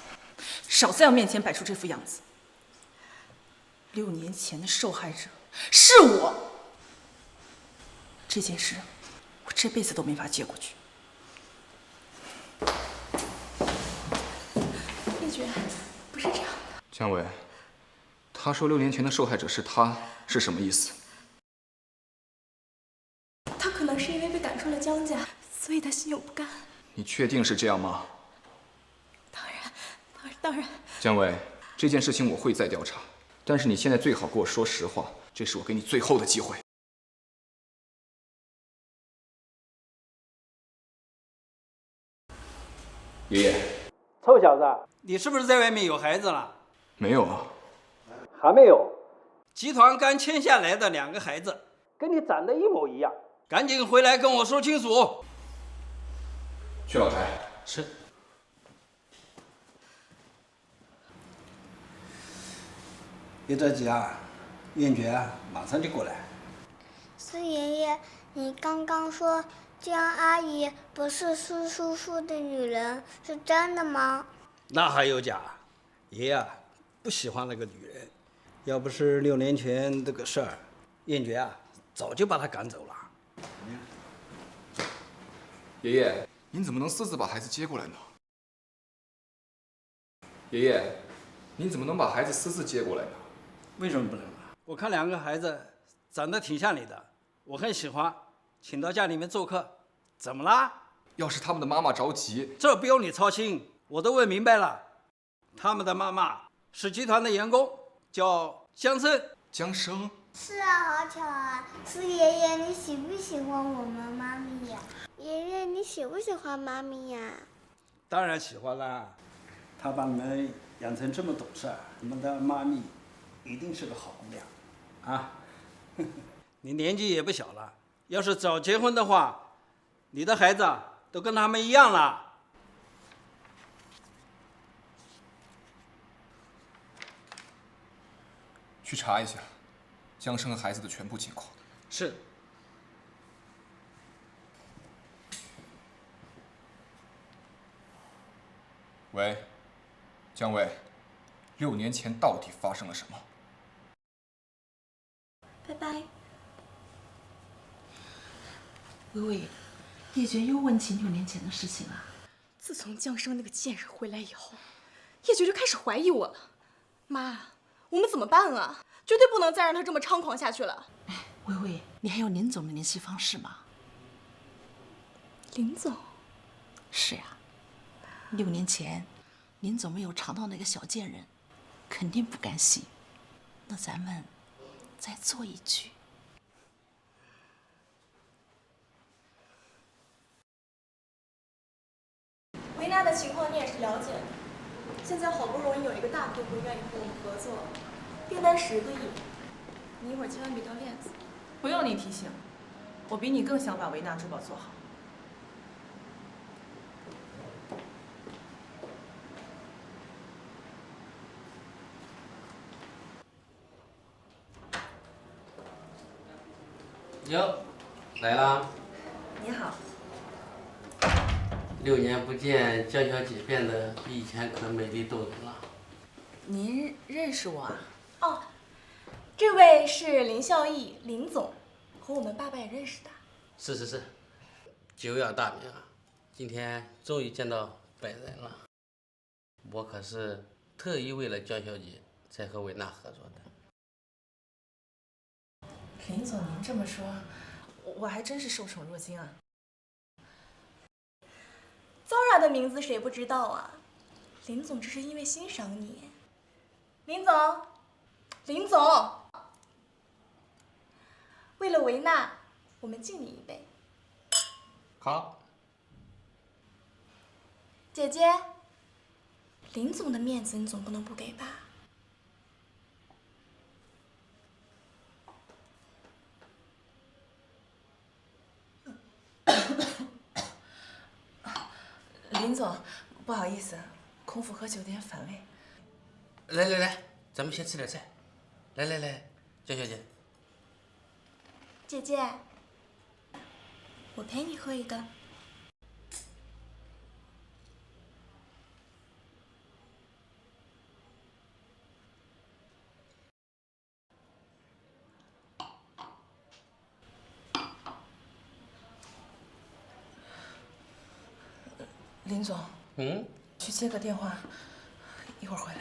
少在我面前摆出这副样子。6年前的受害者是我，这件事我这辈子都没法接过去。叶珏，不是这样的。姜薇，他说6年前的受害者是他，是什么意思？他可能是因为被赶出了姜家，所以他心有不甘。你确定是这样吗？当然。姜伟，这件事情我会再调查，但是你现在最好给我说实话，这是我给你最后的机会。爷爷，臭小子，你是不是在外面有孩子了？没有啊。还没有。集团刚签下来的2个孩子，跟你长得一模一样，赶紧回来跟我说清楚。去老柴。是。别着急啊，燕珏啊，马上就过来。苏爷爷，你刚刚说江阿姨不是苏叔叔的女人，是真的吗？那还有假？爷啊，不喜欢那个女人，要不是6年前这个事儿，燕珏啊早就把她赶走了。爷爷，您怎么能私自把孩子接过来呢？爷爷，您怎么能把孩子私自接过来呢？为什么不能啊？我看2个孩子长得挺像你的，我很喜欢，请到家里面做客，怎么啦？要是他们的妈妈着急，这不用你操心，我都问明白了。他们的妈妈是集团的员工，叫江生。江生？是啊，好巧啊！苏爷爷，你喜不喜欢我们妈咪呀？爷爷，你喜不喜欢妈咪呀？当然喜欢啦，他把你们养成这么懂事，你们的妈咪一定是个好姑娘，啊！你年纪也不小了，要是早结婚的话，你的孩子都跟他们一样了。去查一下江生和孩子的全部情况。是。喂，姜伟，6年前到底发生了什么？拜拜。微微，叶珏又问起6年前的事情了。自从江生那个贱人回来以后，叶珏就开始怀疑我了。妈，我们怎么办啊？绝对不能再让他这么猖狂下去了。哎，微微，你还有林总的联系方式吗？林总？是呀，6年前，林总没有尝到那个小贱人，肯定不甘心。那咱们再做一局。维娜的情况你也是了解的，现在好不容易有一个大客户愿意和我们合作，订单10个亿，你一会儿千万别掉链子。不用你提醒，我比你更想把维纳珠宝做好。哟，来啦！你好。 6年不见，江小姐变得比以前可美丽动人了。您认识我啊？哦，这位是林孝义，林总，和我们爸爸也认识的。是，久仰大名啊！今天终于见到本人了。我可是特意为了江小姐才和维娜合作的。林总，您这么说，我还真是受宠若惊啊。 Zora 的名字谁不知道啊？林总这是因为欣赏你。林总，为了维娜，我们敬你一杯。好。姐姐，林总的面子你总不能不给吧？林总，不好意思，空腹喝酒有点反胃。来，咱们先吃点菜。来，江小姐。姐姐，我陪你喝一个。林总，去接个电话，一会儿回来。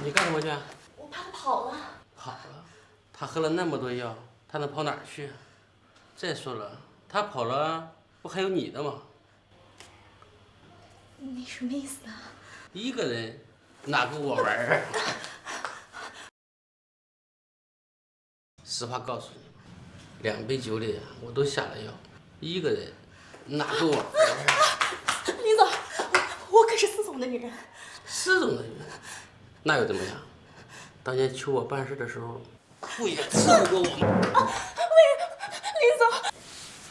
你干什么去啊？我怕他跑了。跑了？他喝了那么多药，他能跑哪儿去？再说了，他跑了，不还有你的吗？你什么意思啊？一个人哪够我玩儿？实话告诉你，2杯酒里我都下了药，一个人哪够我玩儿？林总，我可是司总的女人。司总的女人，那又怎么样？当年求我办事的时候，不也伺候过我吗？林总，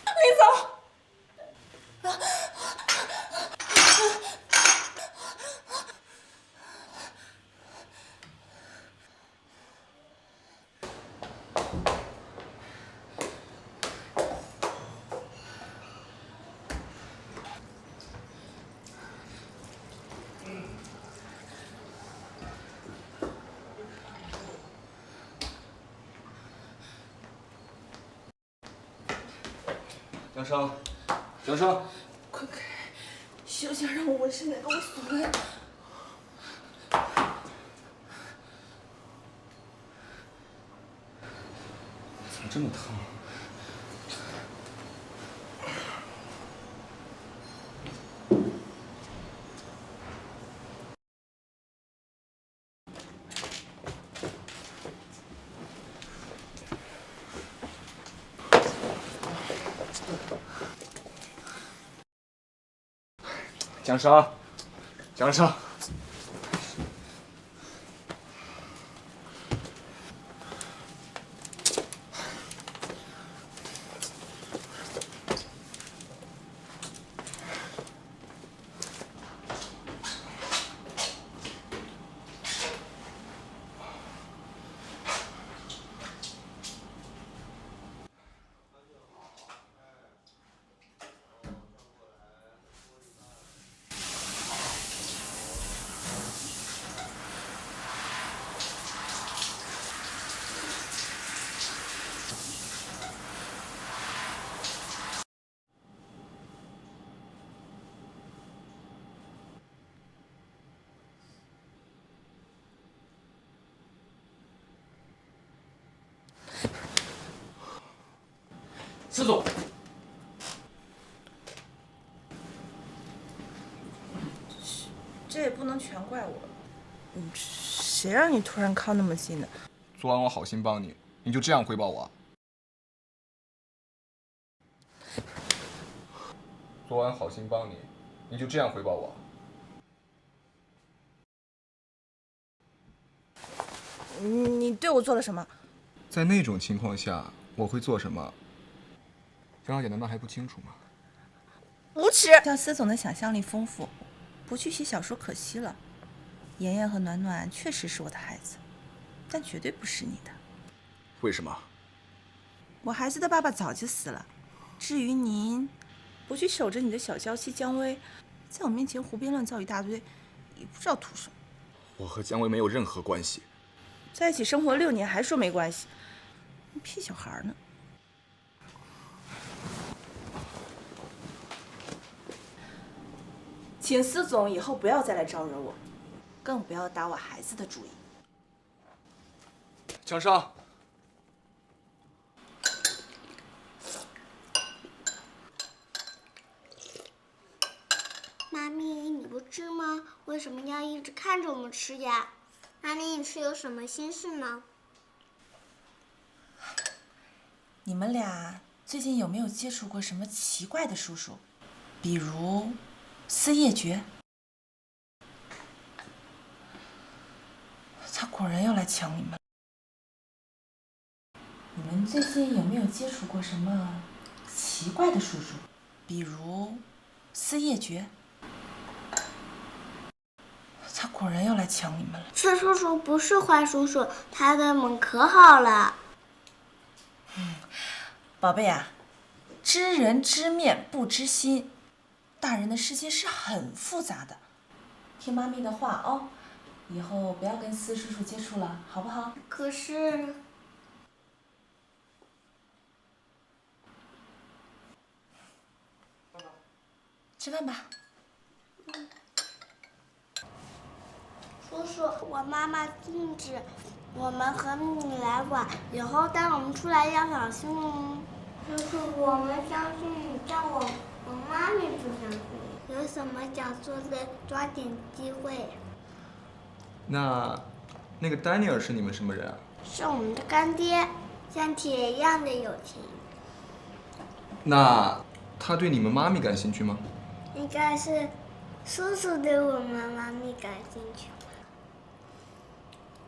林总。江生，江生，快开！休想让我现在给我锁了！怎么这么疼？江生，江生，司总，这也不能全怪我。谁让你突然靠那么近的？昨晚我好心帮你，你就这样回报我？昨晚好心帮你，你就这样回报我？你对我做了什么？在那种情况下，我会做什么？江小姐难道还不清楚吗？无耻！叫司总的想象力丰富，不去写小说可惜了。妍妍和暖暖确实是我的孩子，但绝对不是你的。为什么？我孩子的爸爸早就死了。至于您，不去守着你的小娇妻姜薇，在我面前胡编乱造一大堆，也不知道图什么。我和姜薇没有任何关系。在一起生活6年还说没关系，你骗小孩呢。请司总以后不要再来招惹我，更不要打我孩子的主意。江生，妈咪，你不吃吗？为什么要一直看着我们吃呀？妈咪，你是有什么心事吗？你们俩最近有没有接触过什么奇怪的叔叔？比如司夜爵？他果然要来抢你们。你们最近有没有接触过什么奇怪的叔叔？比如司夜爵？他果然要来抢你们了。司叔叔不是坏叔叔，他对我们可好了。宝贝啊，知人知面不知心，大人的世界是很复杂的。听妈咪的话哦，以后不要跟司叔叔接触了，好不好？可是，吃饭吧。叔叔，我妈妈禁止我们和你来晚，以后带我们出来要小心哦。就是我们相信你，但我妈咪不相信。有什么想说的，抓紧机会。那个丹尼尔是你们什么人啊？是我们的干爹，像铁一样的友情。那他对你们妈咪感兴趣吗？应该是叔叔对我们妈咪感兴趣。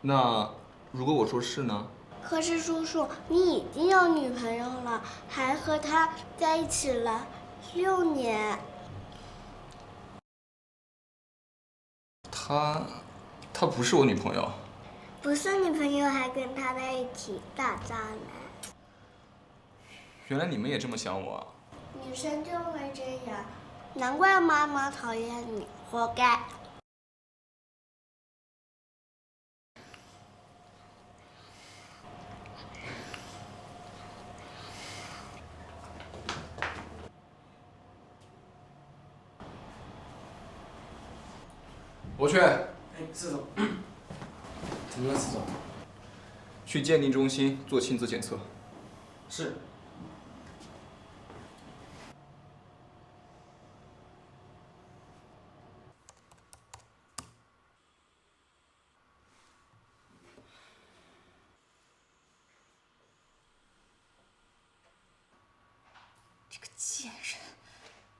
那如果我说是呢？可是叔叔，你已经有女朋友了，还和她在一起了6年。她不是我女朋友。不是女朋友还跟他在一起，大渣男。原来你们也这么想我啊？女生就会这样，难怪妈妈讨厌你，活该。博雀。司总。怎么了，司总？去鉴定中心做亲子检测。是。这个贱人，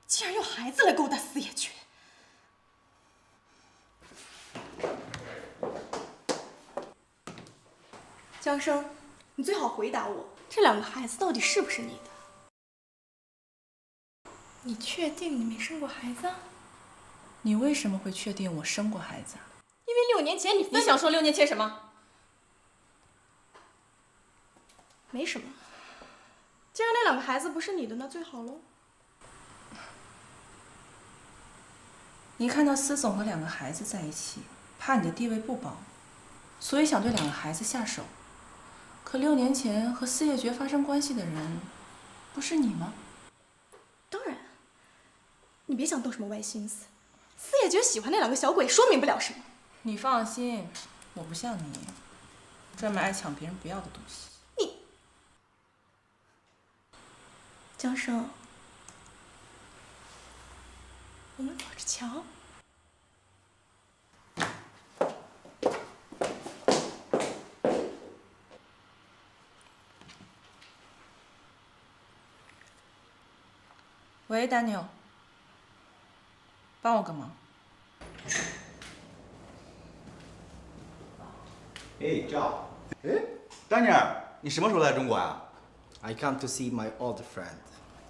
竟然用孩子来勾搭四野雀！江生，你最好回答我，这2个孩子到底是不是你的？你确定你没生过孩子？你为什么会确定我生过孩子？因为6年前你想说6年前什么？没什么。既然那2个孩子不是你的，那最好喽。你看到司总和2个孩子在一起，怕你的地位不保，所以想对2个孩子下手。可6年前和四叶爵发生关系的人，不是你吗？当然。你别想动什么歪心思。四叶爵喜欢那2个小鬼，说明不了什么。你放心，我不像你，专门爱抢别人不要的东西。江生，我们躲着瞧。喂，丹尼尔，帮我个忙。Hey, Zhao. 哎，丹尼尔，你什么时候来中国呀？I come to see my old friend.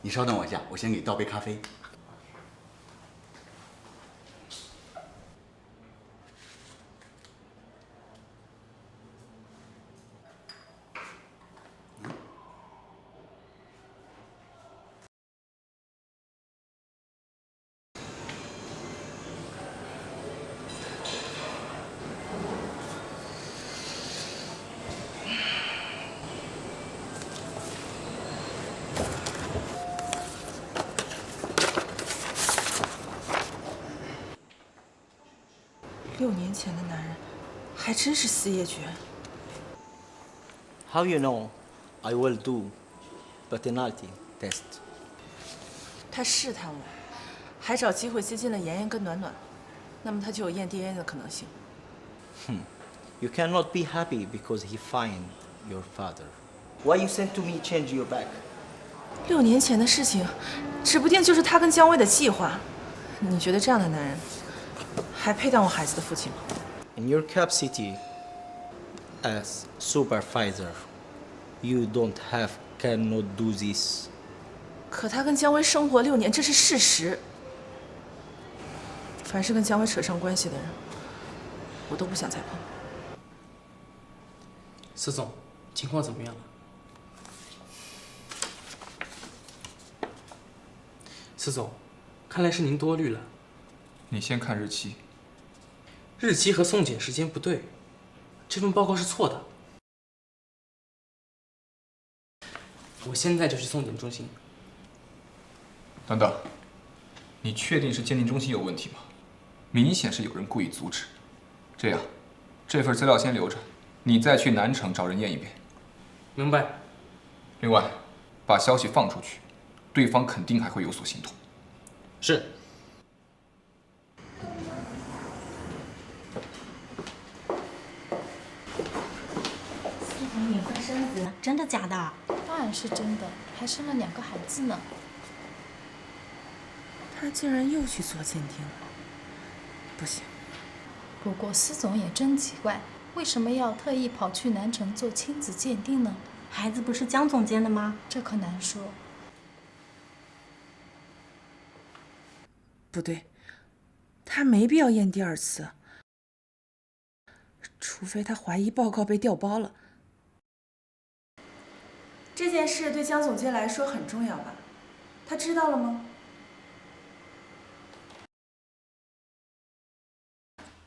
你稍等我一下，我先给你倒杯咖啡。6年前的男人，还真是四叶爵。How you know? I will do paternity test. 他试探我，还找机会接近了妍妍跟暖暖，那么他就有验 DNA 的可能性。You cannot be happy because he find your father. Why you send to me change your back? 6年前的事情，指不定就是他跟姜薇的计划。你觉得这样的男人，还配当我孩子的父亲吗 In your capacity as supervisor, you don't cannot do this. 可他跟姜薇生活6年，这是事实。凡是跟姜薇扯上关系的人，我都不想再碰。司总，情况怎么样了？司总，看来是您多虑了。你先看日期。日期和送检时间不对，这份报告是错的。我现在就去送检中心。等等，你确定是鉴定中心有问题吗？明显是有人故意阻止。这样，这份资料先留着，你再去南城找人验一遍。明白。另外，把消息放出去，对方肯定还会有所行动。是。司总你会生子，真的假的？当然是真的，还生了2个孩子呢。他竟然又去做鉴定了，不行。不过司总也真奇怪，为什么要特意跑去南城做亲子鉴定呢？孩子不是江总监的吗？这可难说。不对，他没必要验第2次，除非他怀疑报告被调包了。这件事对江总监来说很重要吧？他知道了吗？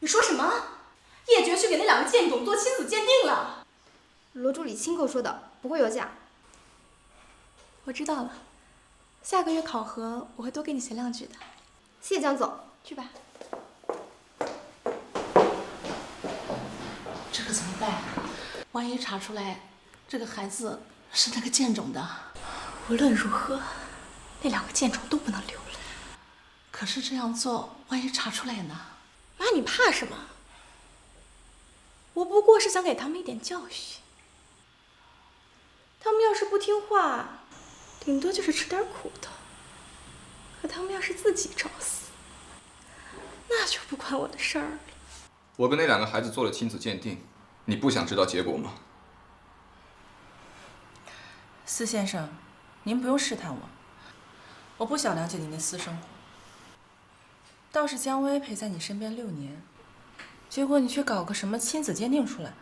你说什么？叶珏去给那2个贱种做亲子鉴定了？罗助理亲口说的，不会有假。我知道了，下个月考核我会多给你写2句的。谢谢江总，去吧。这可怎么办？万一查出来这个孩子是那个贱种的，无论如何，那2个贱种都不能留了。可是这样做，万一查出来呢？妈，你怕什么？我不过是想给他们一点教训。他们要是不听话，顶多就是吃点苦头。可他们要是自己找死，那就不关我的事儿了。我跟那2个孩子做了亲子鉴定，你不想知道结果吗？司先生，您不用试探我，我不想了解您的私生活。倒是姜薇陪在你身边6年，结果你却搞个什么亲子鉴定出来，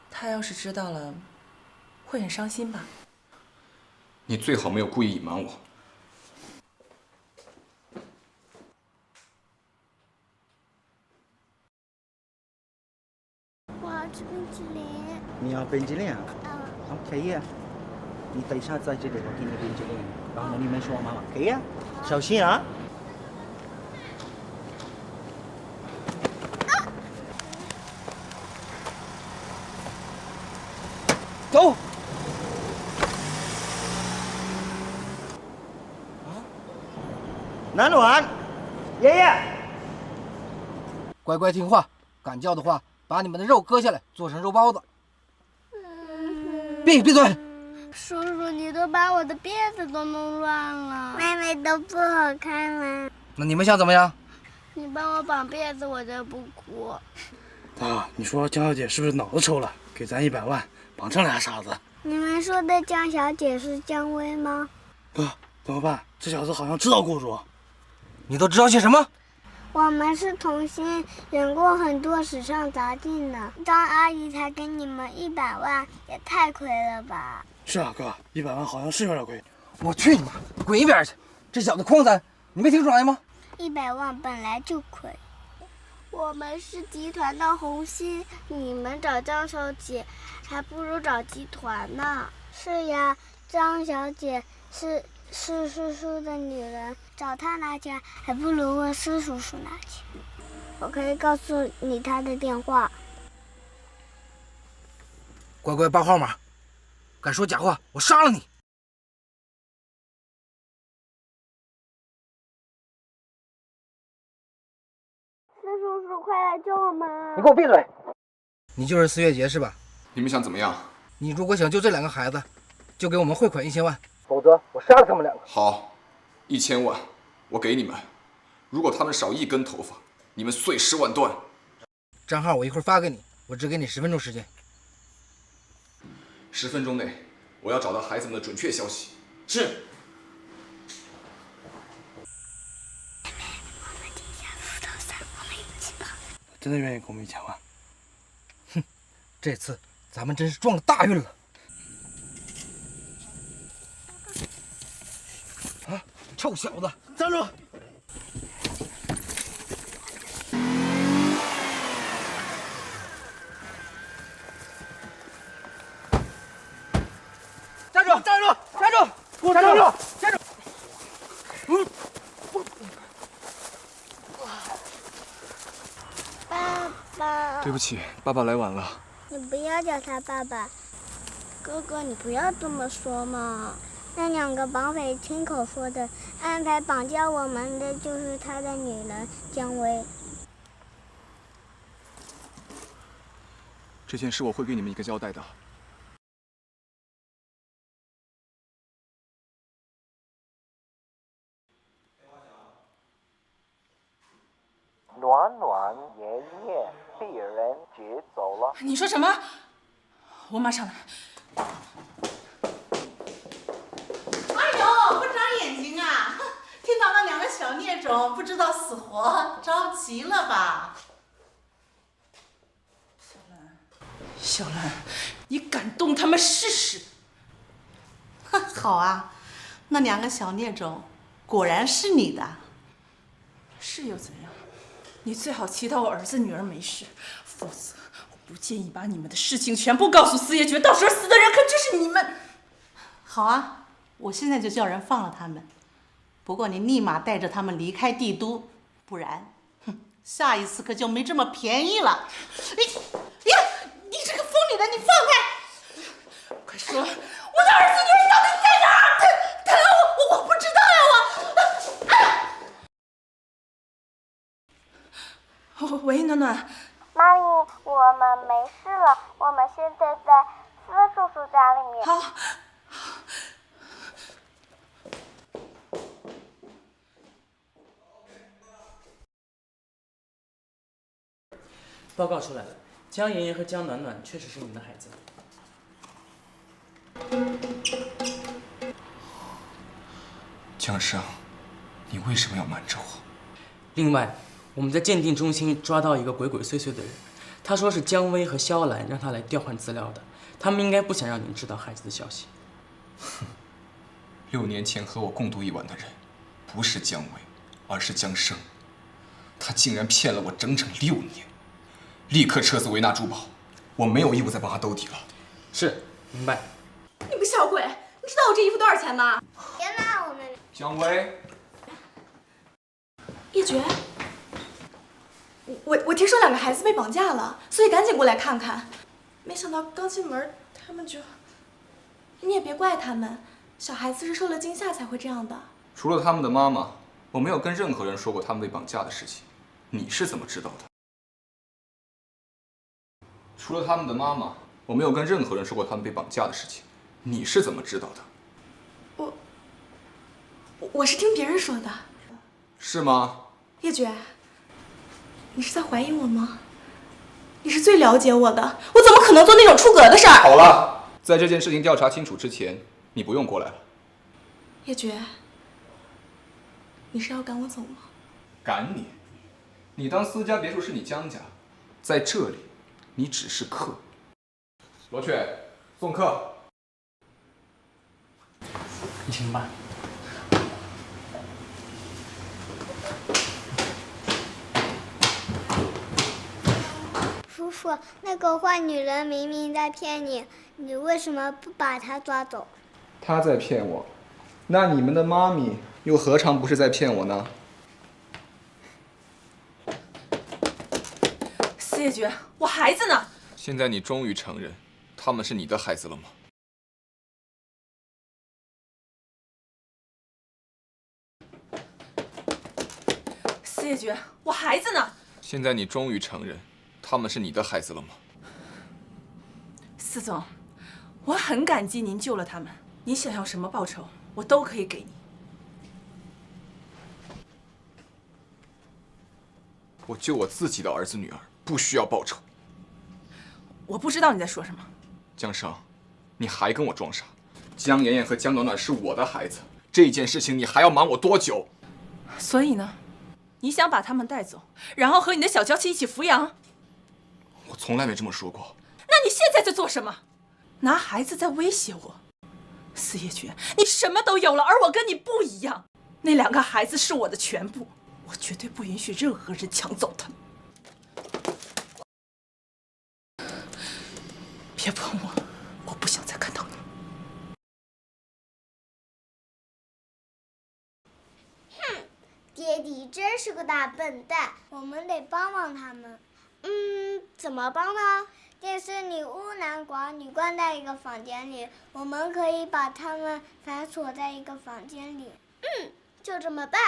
他要是知道了，会很伤心吧？你最好没有故意隐瞒我。我要吃冰淇淋。你要冰淇淋啊？OK 呀。你等一下在这里，我给你冰淇淋，然后你们说妈妈，可以呀？小心啊！走。南暖，爷爷，乖乖听话，敢叫的话，把你们的肉割下来做成肉包子。闭嘴！叔叔，你都把我的辫子都弄乱了，妹妹都不好看了。那你们想怎么样？你帮我绑辫子，我就不哭。啊，你说江小姐是不是脑子抽了？给咱100万，绑这俩傻子。你们说的江小姐是姜薇吗？哥，怎么办？这小子好像知道雇主。你都知道些什么？我们是同心，演过很多时尚杂技呢。张阿姨才给你们100万，也太亏了吧？是啊，哥，100万好像是有点亏。我去你妈！滚一边去！这小子诓咱，你没听出来吗？100万本来就亏。我们是集团的红心，你们找张小姐，还不如找集团呢。是呀，张小姐是施叔叔的女人，找她拿钱还不如问施叔叔拿钱。我可以告诉你她的电话。乖乖报号码，敢说假话，我杀了你！施叔叔，快来救我们！你给我闭嘴！你就是司月杰是吧？你们想怎么样？你如果想救这2个孩子，就给我们汇款1000万，否则我杀了他们2个。好，1000万，我给你们。如果他们少1根头发，你们碎尸万段。账号我一会儿发给你，我只给你10分钟时间。10分钟内，我要找到孩子们的准确消息。是。真的愿意给我们1000万？哼，这次咱们真是撞了大运了。啊！臭小子，站住！站住！站住！站住！给我站住！站住！爸爸，对不起，爸爸来晚了。你不要叫他爸爸。哥哥，你不要这么说嘛。那2个绑匪亲口说的，安排绑架我们的就是他的女人姜薇。这件事我会给你们一个交代的。暖暖爷爷被人劫走了。你说什么？我马上来。哎呦，不长眼睛啊！听到那2个小孽种不知道死活，着急了吧？小兰，你敢动他们试试？好啊，那2个小孽种果然是你的。是又怎样？你最好祈祷我儿子女儿没事，否则我不建议把你们的事情全部告诉司爷爵，到时候死的人可就是你们。好啊，我现在就叫人放了他们。不过你立马带着他们离开帝都，不然，下一次可就没这么便宜了。哎呀，你这个疯女人，你放开！快说，我的儿子女儿到底在哪儿？我不知道呀，喂，暖暖。妈咪，我们没事了，我们现在在司叔叔家里面。好。报告出来了，江妍妍和江暖暖确实是你们的孩子。江生，你为什么要瞒着我？另外，我们在鉴定中心抓到一个鬼鬼祟祟的人，他说是姜薇和肖兰让他来调换资料的，他们应该不想让您知道孩子的消息。哼，6年前和我共度一晚的人，不是姜薇，而是江生。他竟然骗了我整整6年。立刻撤资维纳珠宝，我没有义务再帮他兜底了。是，明白。你个小鬼，你知道我这衣服多少钱吗？别骂我们。姜薇，叶珏，我听说2个孩子被绑架了，所以赶紧过来看看。没想到刚进门，他们就……你也别怪他们，小孩子是受了惊吓才会这样的。除了他们的妈妈，我没有跟任何人说过他们被绑架的事情。你是怎么知道的？除了他们的妈妈，我没有跟任何人说过他们被绑架的事情。你是怎么知道的？我是听别人说的。是吗？叶珏，你是在怀疑我吗？你是最了解我的，我怎么可能做那种出格的事儿？好了，在这件事情调查清楚之前，你不用过来了。叶珏，你是要赶我走吗？赶你？你当私家别墅是你江家，在这里，你只是客。罗雀，送客。你请吧。叔叔，那个坏女人明明在骗你，你为什么不把她抓走？她在骗我，那你们的妈咪又何尝不是在骗我呢？司爷爵，我孩子呢？现在你终于承认，他们是你的孩子了吗？司爷爵，我孩子呢？现在你终于承认，他们是你的孩子了吗？司总，我很感激您救了他们，你想要什么报酬，我都可以给你。我救我自己的儿子女儿，不需要报酬。我不知道你在说什么。江生，你还跟我装傻？江妍妍和江暖暖是我的孩子，这件事情你还要瞒我多久？所以呢，你想把他们带走，然后和你的小娇妻一起抚养？我从来没这么说过。那你现在在做什么？拿孩子在威胁我？司爷爵，你什么都有了，而我跟你不一样。那2个孩子是我的全部，我绝对不允许任何人抢走他们。别碰我，我不想再看到你。哼，爹地真是个大笨蛋，我们得帮帮他们。怎么帮呢？即使你孤男寡女关在一个房间里，我们可以把他们反锁在一个房间里。就这么办。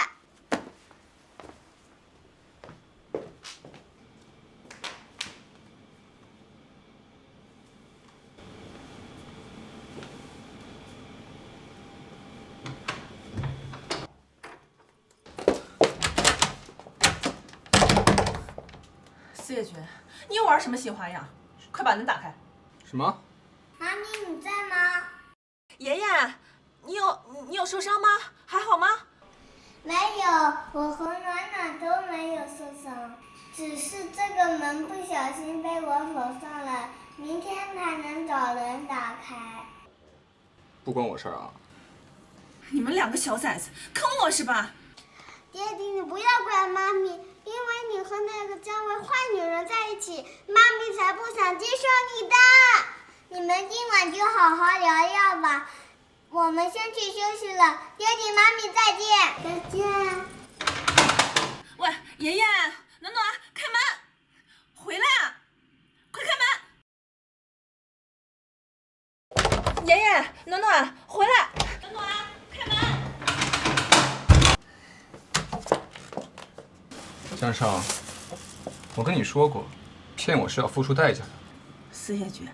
四叶君，你又玩什么新花样？快把门打开！什么？妈咪，你在吗？妍妍，你有受伤吗？还好吗？没有，我和暖暖都没有受伤，只是这个门不小心被我锁上了，明天才能找人打开。不关我事儿啊！你们两个小崽子，坑我是吧？爹地，你不要怪妈咪，因为你和那个姜维坏女人在一起，妈咪才不想接受你的。你们今晚就好好聊聊吧，我们先去休息了。爹地妈咪再见。再见。喂，妍妍，暖暖，开门，回来啊！快开门！妍妍，暖暖，回来！暖暖，开门！江少，我跟你说过，骗我是要付出代价的。四叶君，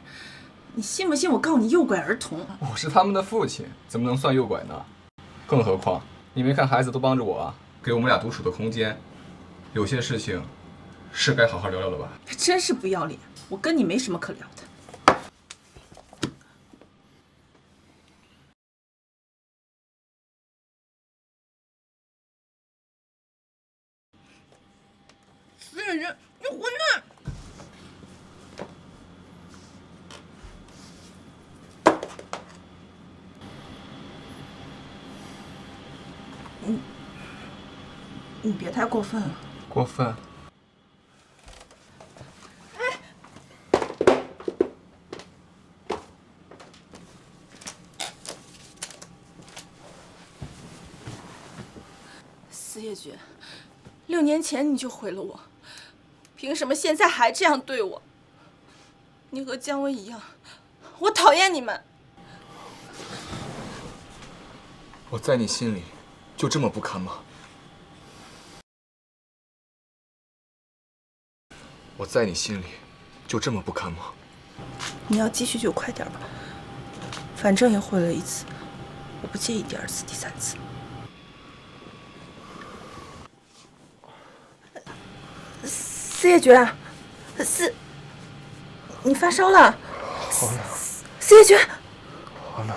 你信不信我告你诱拐儿童？我是他们的父亲，怎么能算诱拐呢？更何况，你没看孩子都帮着我啊，给我们俩独处的空间。有些事情，是该好好聊聊了吧？真是不要脸！我跟你没什么可聊的。四叶君，你混蛋！你别太过分了。过分？四叶君，6年前你就毁了我，凭什么现在还这样对我？你和姜维一样，我讨厌你们。我在你心里就这么不堪吗？我在你心里就这么不堪吗？你要继续就快点吧，反正也毁了一次，我不介意第2次、第3次。四叶君，你发烧了？好冷。四叶君，好冷。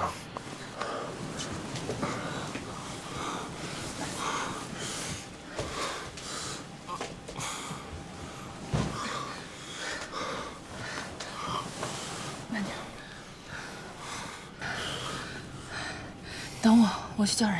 慢点。等我，我去叫人。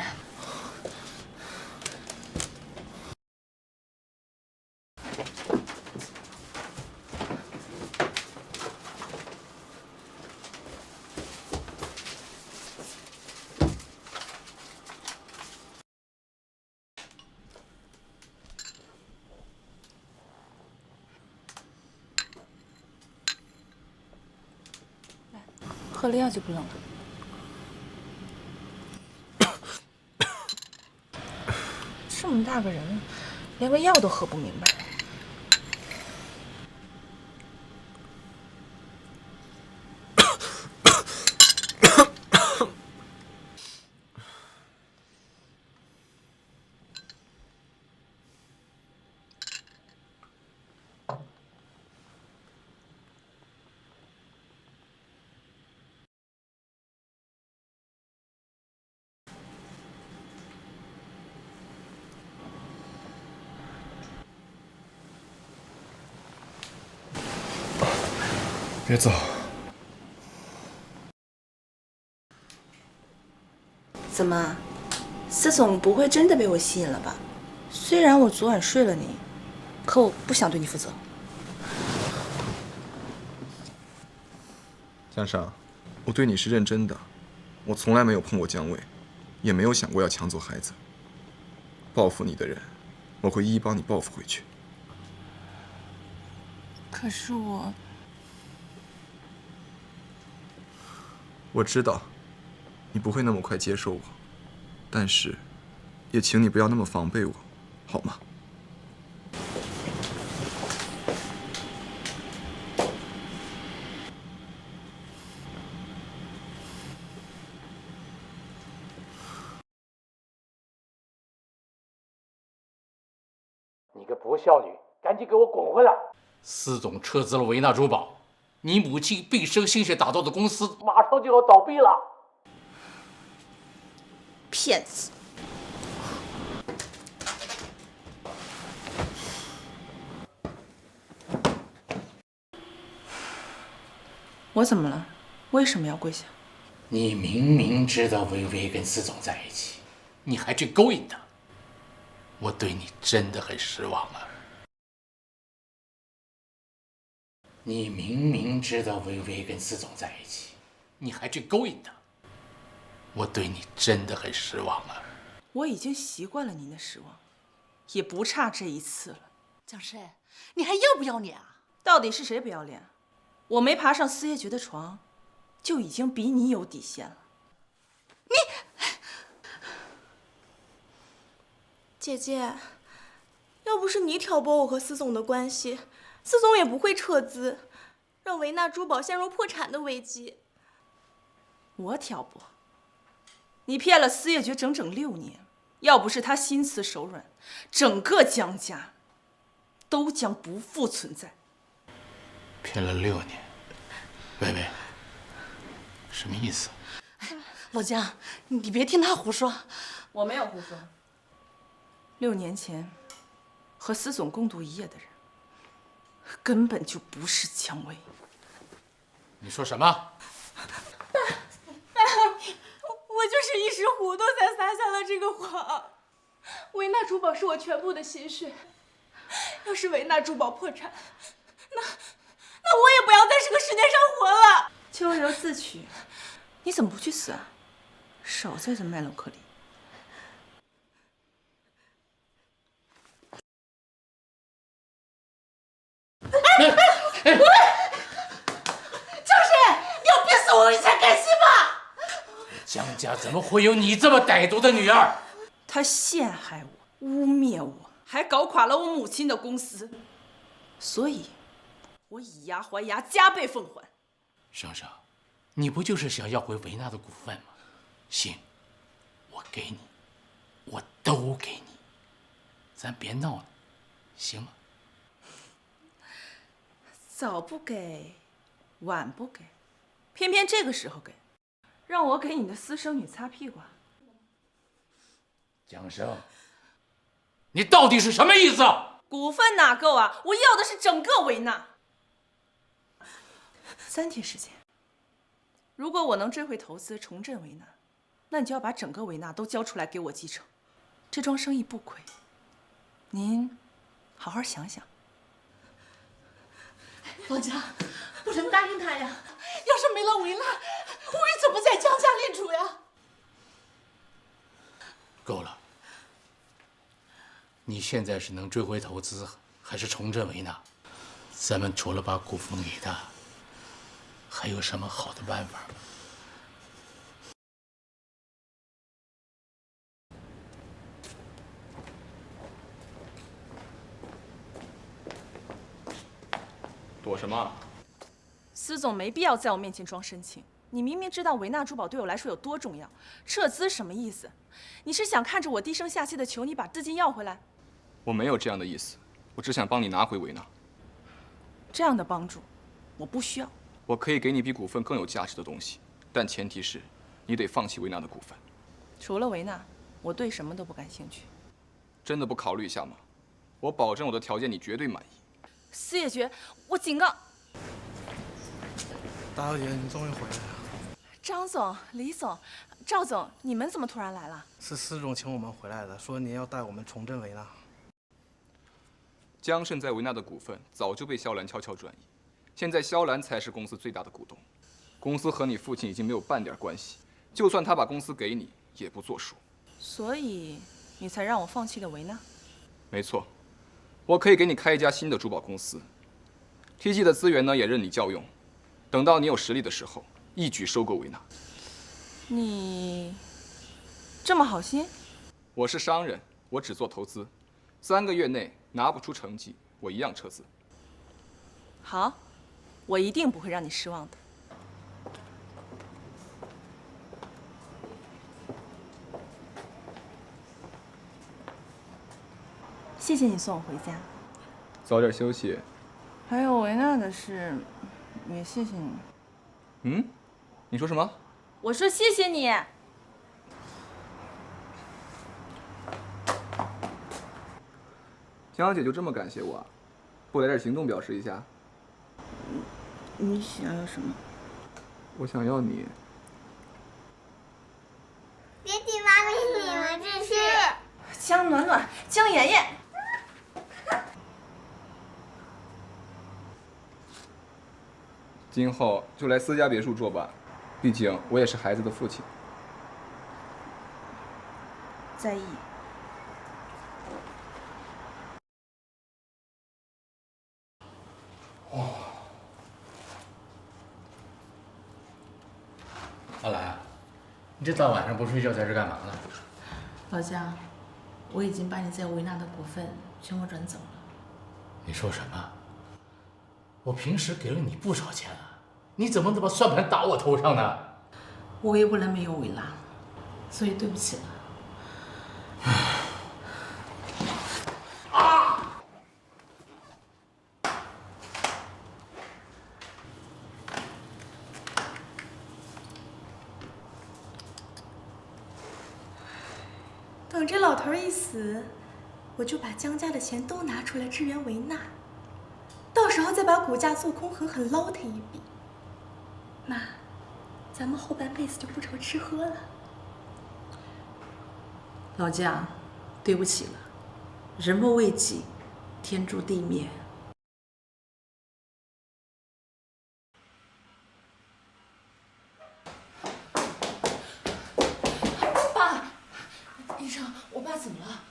喝了药就不冷了。这么大个人，连个药都喝不明白。别走。怎么，四总不会真的被我吸引了吧？虽然我昨晚睡了你，可我不想对你负责。江少，我对你是认真的，我从来没有碰过姜维，也没有想过要抢走孩子。报复你的人，我会一一帮你报复回去。可是我我知道，你不会那么快接受我，但是，也请你不要那么防备我，好吗？你个不孝女，赶紧给我滚回来！司总撤资了维纳珠宝，你母亲毕生心血打造的公司马上就要倒闭了。骗子！我怎么了？为什么要跪下？你明明知道薇薇跟司总在一起，你还去勾引她，我对你真的很失望啊！你明明知道薇薇跟司总在一起，你还去勾引她，我对你真的很失望啊！我已经习惯了您的失望，也不差这一次了。江深，你还要不要脸啊？到底是谁不要脸？我没爬上四叶爵的床，就已经比你有底线了。姐姐，要不是你挑拨我和司总的关系，司总也不会撤资，让维纳珠宝陷入破产的危机。我挑拨？你骗了四叶爵整整6年，要不是他心慈手软，整个江家都将不复存在。骗了6年，薇薇，什么意思？老江，你别听他胡说。我没有胡说。6年前和司总共度一夜的人，根本就不是姜薇。你说什么？爸，我就是一时糊涂才撒下了这个谎。维纳珠宝是我全部的心血，要是维纳珠宝破产，那我也不要在这个世界上活了。秋柔自取，你怎么不去死啊？少在这卖弄颗粒。江深，你要逼死我以前甘心吗？江家怎么会有你这么歹毒的女儿？他陷害我，污蔑我，还搞垮了我母亲的公司，所以，我以牙还牙，加倍奉还。生生，你不就是想要回维纳的股份吗？行，我给你，我都给你，咱别闹了，行吗？早不给，晚不给，偏偏这个时候给，让我给你的私生女擦屁股啊！江生，你到底是什么意思？股份哪够啊？我要的是整个维纳。3天时间，如果我能追回投资，重振维纳，那你就要把整个维纳都交出来给我继承，这桩生意不亏。您好好想想。老江，不能答应他呀！要是没了维纳，我会怎么在江家立足呀？够了！你现在是能追回投资，还是重振维纳？咱们除了把股份给他，还有什么好的办法吗？躲什么？司总没必要在我面前装深情。你明明知道维纳珠宝对我来说有多重要，撤资什么意思？你是想看着我低声下气的求你把资金要回来？我没有这样的意思，我只想帮你拿回维纳。这样的帮助，我不需要。我可以给你比股份更有价值的东西，但前提是，你得放弃维纳的股份。除了维纳，我对什么都不感兴趣。真的不考虑一下吗？我保证我的条件你绝对满意。四叶爵，我警告。大小姐，你终于回来了。张总、李总、赵总，你们怎么突然来了？是司总请我们回来的，说您要带我们重振维纳。江盛在维纳的股份早就被肖兰悄悄转移，现在肖兰才是公司最大的股东，公司和你父亲已经没有半点关系，就算他把公司给你，也不作数。所以你才让我放弃了维纳？没错，我可以给你开一家新的珠宝公司 ，TG 的资源呢也任你叫用，等到你有实力的时候，一举收购维纳。你这么好心？我是商人，我只做投资，3个月内拿不出成绩，我一样撤资。好，我一定不会让你失望的。谢谢你送我回家。早点休息。还有维娜的事，也谢谢你。嗯？你说什么？我说谢谢你。江小姐就这么感谢我啊？不来点行动表示一下？你想要什么？我想要你。爹地妈咪，你们这是？江暖暖，江妍妍。今后就来私家别墅住吧，毕竟我也是孩子的父亲。在意。阿兰，你这大晚上不睡觉在这干嘛呢？老姜，我已经把你在维纳的股份全部转走了。你说什么？我平时给了你不少钱啊，你怎么能把算盘打我头上呢？我也不能没有维纳，所以对不起了。等这老头一死，我就把江家的钱都拿出来支援维纳，到时候再把股价做空，狠狠捞他一笔。妈，咱们后半辈子就不愁吃喝了。老姜，对不起了，人莫为己，天诛地灭。医生，我爸怎么了？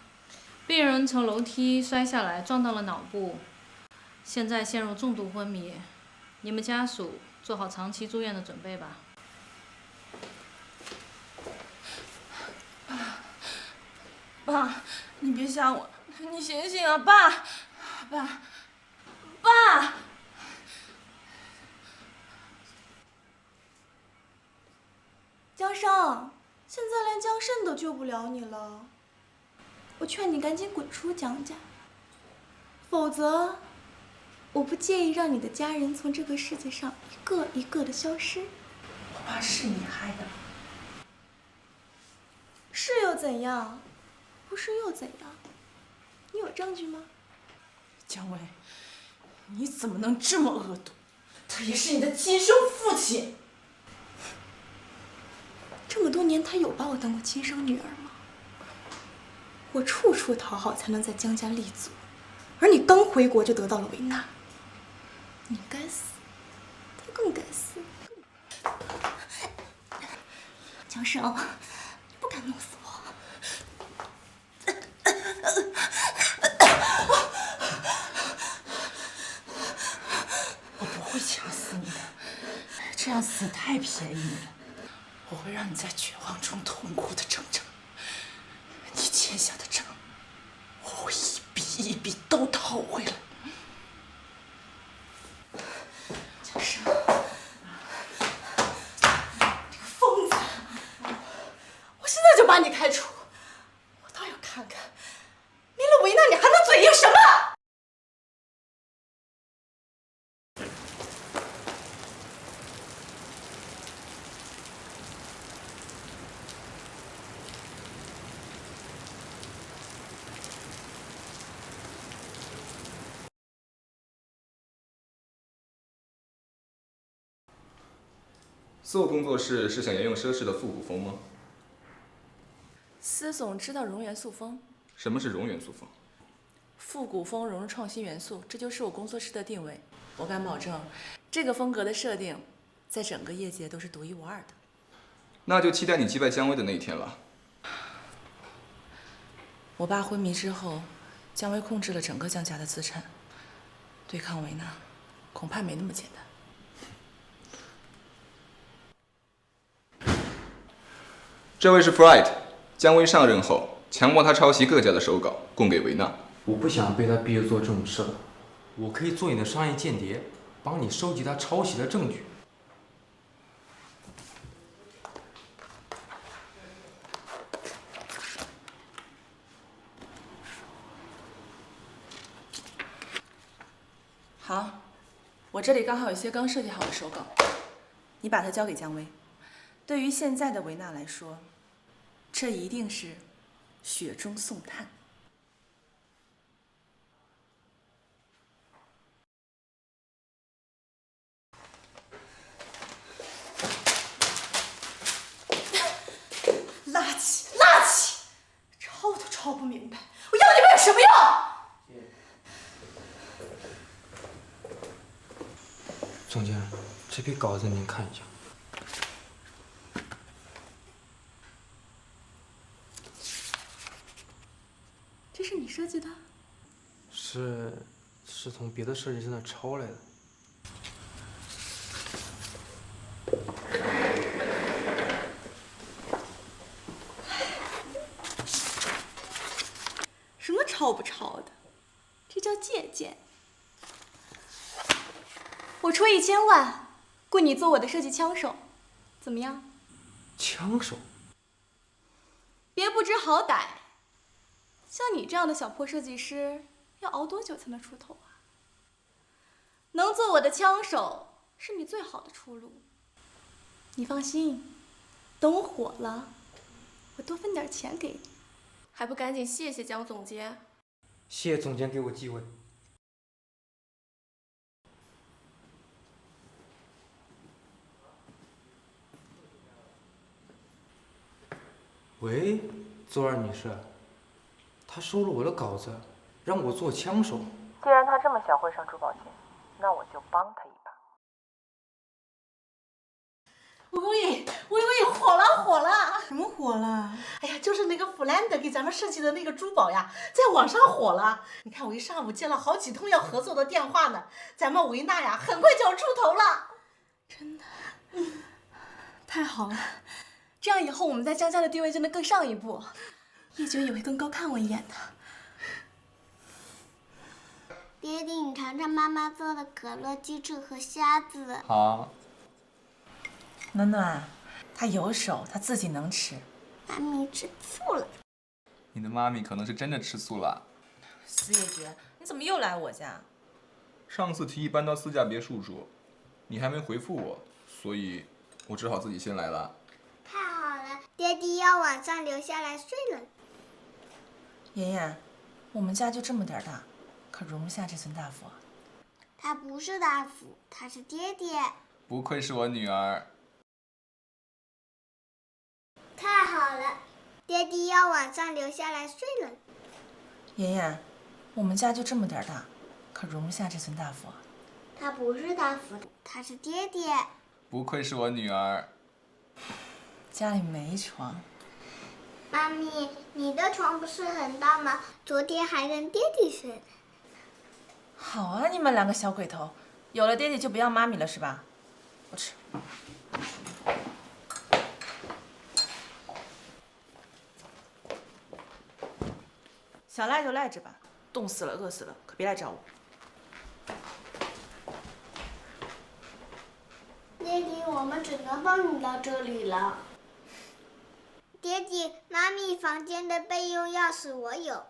病人从楼梯摔下来，撞到了脑部，现在陷入重度昏迷。你们家属做好长期住院的准备吧。爸，你别吓我，你醒醒啊，爸，爸。江生，现在连江胜都救不了你了，我劝你赶紧滚出江家，否则，我不介意让你的家人从这个世界上一个一个的消失。我爸是你害的。是又怎样？不是又怎样？你有证据吗？姜维，你怎么能这么恶毒？他也是你的亲生父亲。这么多年，他有把我当过亲生女儿吗？我处处讨好，才能在江家立足，而你刚回国就得到了维纳，你该死，他更该死。江生，你不敢弄死我。我不会掐死你的，这样死太便宜了。我会让你在绝望中痛苦的挣扎，你欠下的账，我会一笔一笔都讨回来。江生，这个疯子，我现在就把你开除，我倒要看看，没了维纳你还能嘴硬什么？司后工作室是想沿用奢侈的复古风吗？司总知道融元素风。什么是融元素风？复古风融入创新元素，这就是我工作室的定位。我敢保证，这个风格的设定，在整个业界都是独一无二的。那就期待你击败姜维的那一天了。我爸昏迷之后，姜维控制了整个江家的资产，对抗维纳，恐怕没那么简单。这位是 Fright， 姜薇上任后强迫他抄袭各家的手稿，供给维纳。我不想被他逼着做这种事了，我可以做你的商业间谍，帮你收集他抄袭的证据。好，我这里刚好有些刚设计好的手稿，你把它交给姜薇。对于现在的维纳来说，这一定是雪中送炭。垃圾，垃圾，抄都抄不明白，我要你们有什么用？总监，这批稿子您看一下。这是你设计的？是从别的设计师那抄来的。什么抄不抄的？这叫借鉴。我出1000万，雇你做我的设计枪手，怎么样？枪手？别不知好歹。像你这样的小破设计师，要熬多久才能出头啊？能做我的枪手，是你最好的出路。你放心，等我火了，我多分点钱给你。还不赶紧谢谢姜总监？谢谢总监给我机会。喂，左儿女士，他收了我的稿子，让我做枪手。既然他这么想混上珠宝界，那我就帮他一把。吴公益，火了火了！什么火了？哎呀，就是那个弗兰德给咱们设计的那个珠宝呀，在网上火了。你看我一上午接了好几通要合作的电话呢，咱们维纳呀，很快就要出头了。真的，太好了！这样以后我们在江家的地位就能更上一步，叶珏也会更高看我一眼的。爹地，你尝尝妈妈做的可乐、鸡翅和虾子。好。暖暖，她有手，她自己能吃。妈咪吃醋了。你的妈咪可能是真的吃素了。司叶珏，你怎么又来我家？上次提议搬到私家别墅住，你还没回复我，所以我只好自己先来了。太好了，爹地要晚上留下来睡了。妍妍，我们家就这么点大，可容不下这尊大佛。他不是大福，他是爹爹。不愧是我女儿。太好了，爹地要晚上留下来睡了。妍妍，我们家就这么点大，可容不下这尊大佛。他不是大福，他是爹爹。不愧是我女儿。家里没床。妈咪，你的床不是很大吗？昨天还跟爹地睡呢。好啊，你们两个小鬼头，有了爹地就不要妈咪了是吧？我吃。想赖就赖着吧，冻死了饿死了，可别来找我。爹地，我们只能帮你到这里了。爹地，妈咪房间的备用钥匙我有。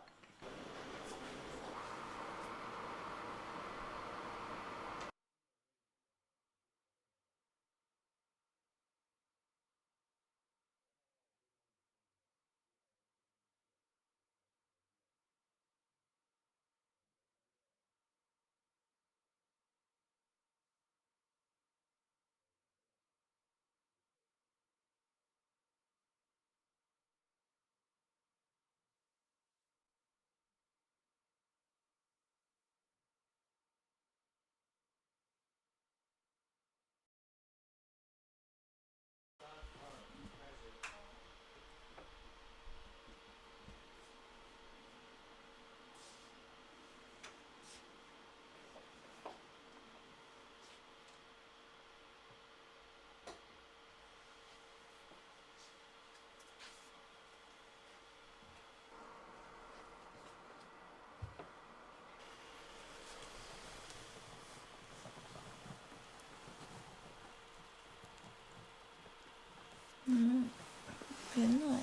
别闹。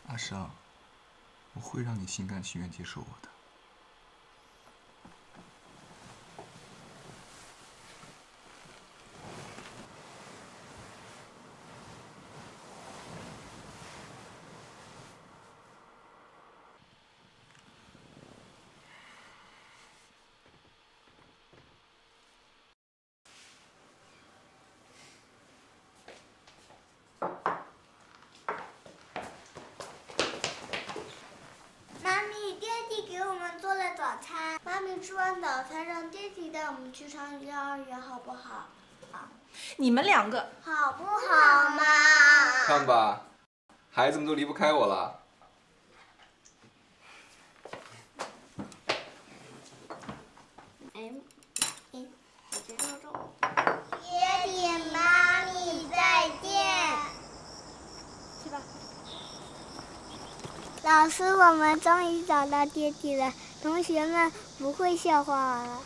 阿尚，我会让你心甘情愿接受我的。妈咪，爹地给我们做了早餐。妈咪吃完早餐，让爹地带我们去上幼儿园，好不好？你们两个好不好嘛？看吧，孩子们都离不开我了。爹地妈咪再见。去吧。老师，我们终于找到爹地了，同学们不会笑话我了。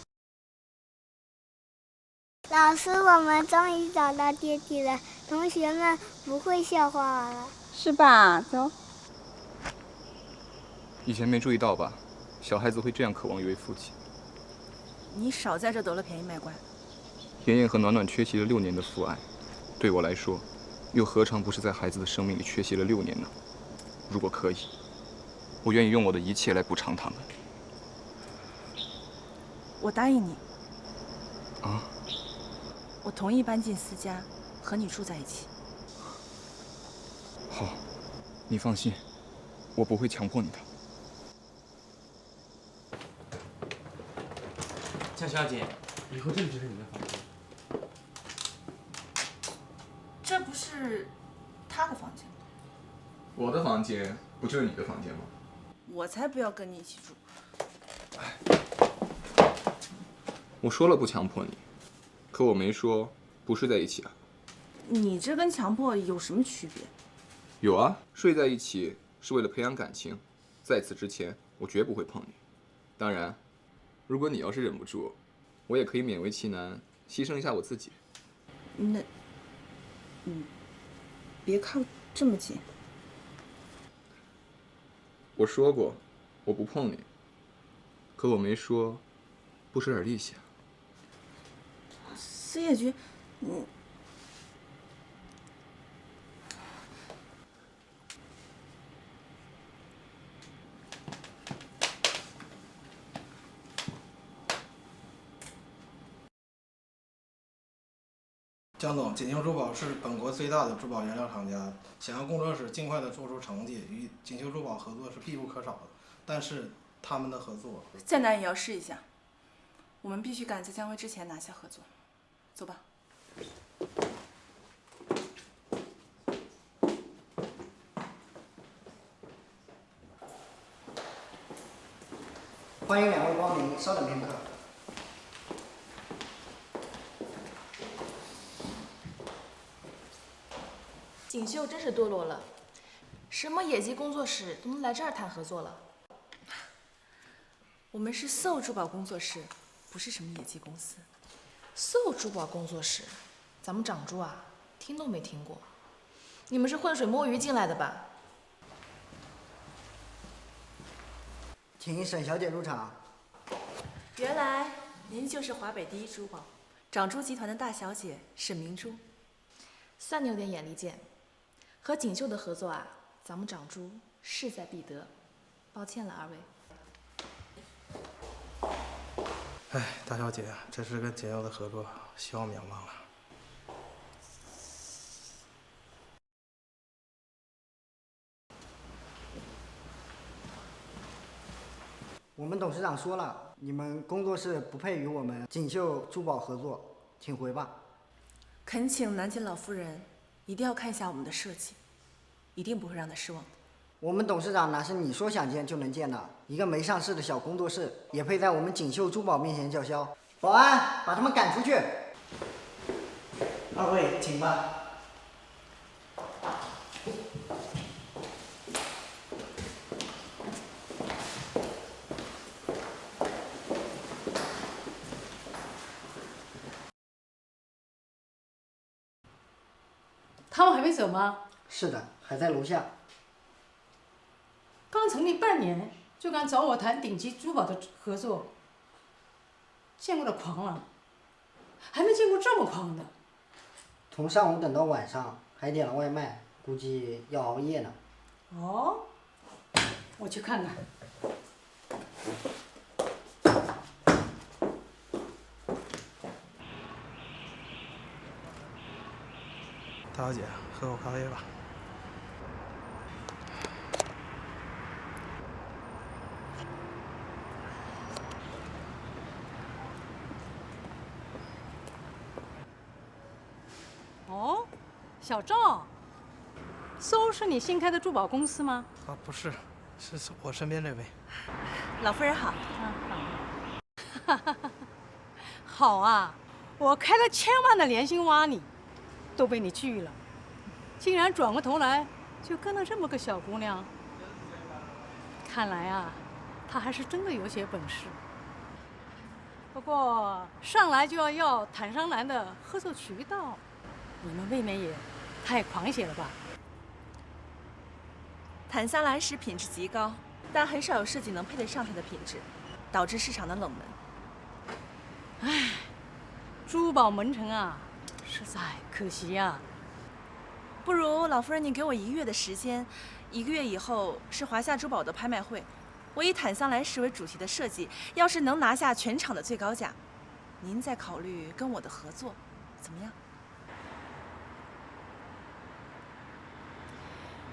老师，我们终于找到爹地了，同学们不会笑话我了。是吧？走。以前没注意到吧？小孩子会这样渴望一位父亲。你少在这得了便宜卖乖。妍妍和暖暖缺席了6年的父爱，对我来说，又何尝不是在孩子的生命里缺席了6年呢？如果可以，我愿意用我的一切来补偿他们。我答应你。啊？我同意搬进私家，和你住在一起。好，你放心，我不会强迫你的。江小姐，以后这里就是你的房间。这不是他的房间吗？我的房间不就是你的房间吗？我才不要跟你一起住。我说了不强迫你，可我没说不睡在一起啊。你这跟强迫有什么区别？有啊，睡在一起是为了培养感情，在此之前我绝不会碰你。当然，如果你要是忍不住，我也可以勉为其难，牺牲一下我自己。那，别靠这么近。我说过，我不碰你，可我没说不使点力气啊。司业局，江总，锦绣珠宝是本国最大的珠宝原料厂家，想要工作室尽快的做出成绩，与锦绣珠宝合作是必不可少的。但是他们的合作再难也要试一下。我们必须赶在姜维之前拿下合作。走吧。欢迎2位光临，稍等片刻。锦绣真是堕落了，什么野鸡工作室都能来这儿谈合作了。我们是 SOUL 珠宝工作室，不是什么野鸡公司。SOUL 珠宝工作室，咱们长珠啊，听都没听过。你们是浑水摸鱼进来的吧？请沈小姐入场。原来您就是华北第一珠宝长珠集团的大小姐沈明珠。算你有点眼力见。和锦绣的合作啊，咱们长珠势在必得。抱歉了，2位。哎，大小姐，这是跟锦绣的合作，希望免忘了。我们董事长说了，你们工作室不配与我们锦绣珠宝合作，请回吧。恳请南京老夫人一定要看一下我们的设计，一定不会让她失望的。我们董事长哪是你说想见就能见的？一个没上市的小工作室，也配在我们锦绣珠宝面前叫嚣？保安，把他们赶出去！2位，请吧。他们还没走吗？是的，还在楼下。刚成立半年就敢找我谈顶级珠宝的合作，见过的狂了，还没见过这么狂的。从上午等到晚上，还点了外卖，估计要熬夜呢。哦，我去看看。大小姐，喝口咖啡吧。哦，小赵，搜是你新开的珠宝公司吗？啊，不是，是我身边这位。老夫人好。好啊，我开了千万的年薪挖你，都被你拒了，竟然转过头来就跟了这么个小姑娘。看来啊，她还是真的有些本事。不过上来就要坦桑兰的合作渠道，你们未免也太狂些了吧？坦桑兰石品质极高，但很少有设计能配得上它的品质，导致市场的冷门。唉，珠宝门城啊，实在可惜呀。不如老夫人，您给我1个月的时间，1个月以后是华夏珠宝的拍卖会，我以坦桑兰石为主题的设计，要是能拿下全场的最高价，您再考虑跟我的合作，怎么样？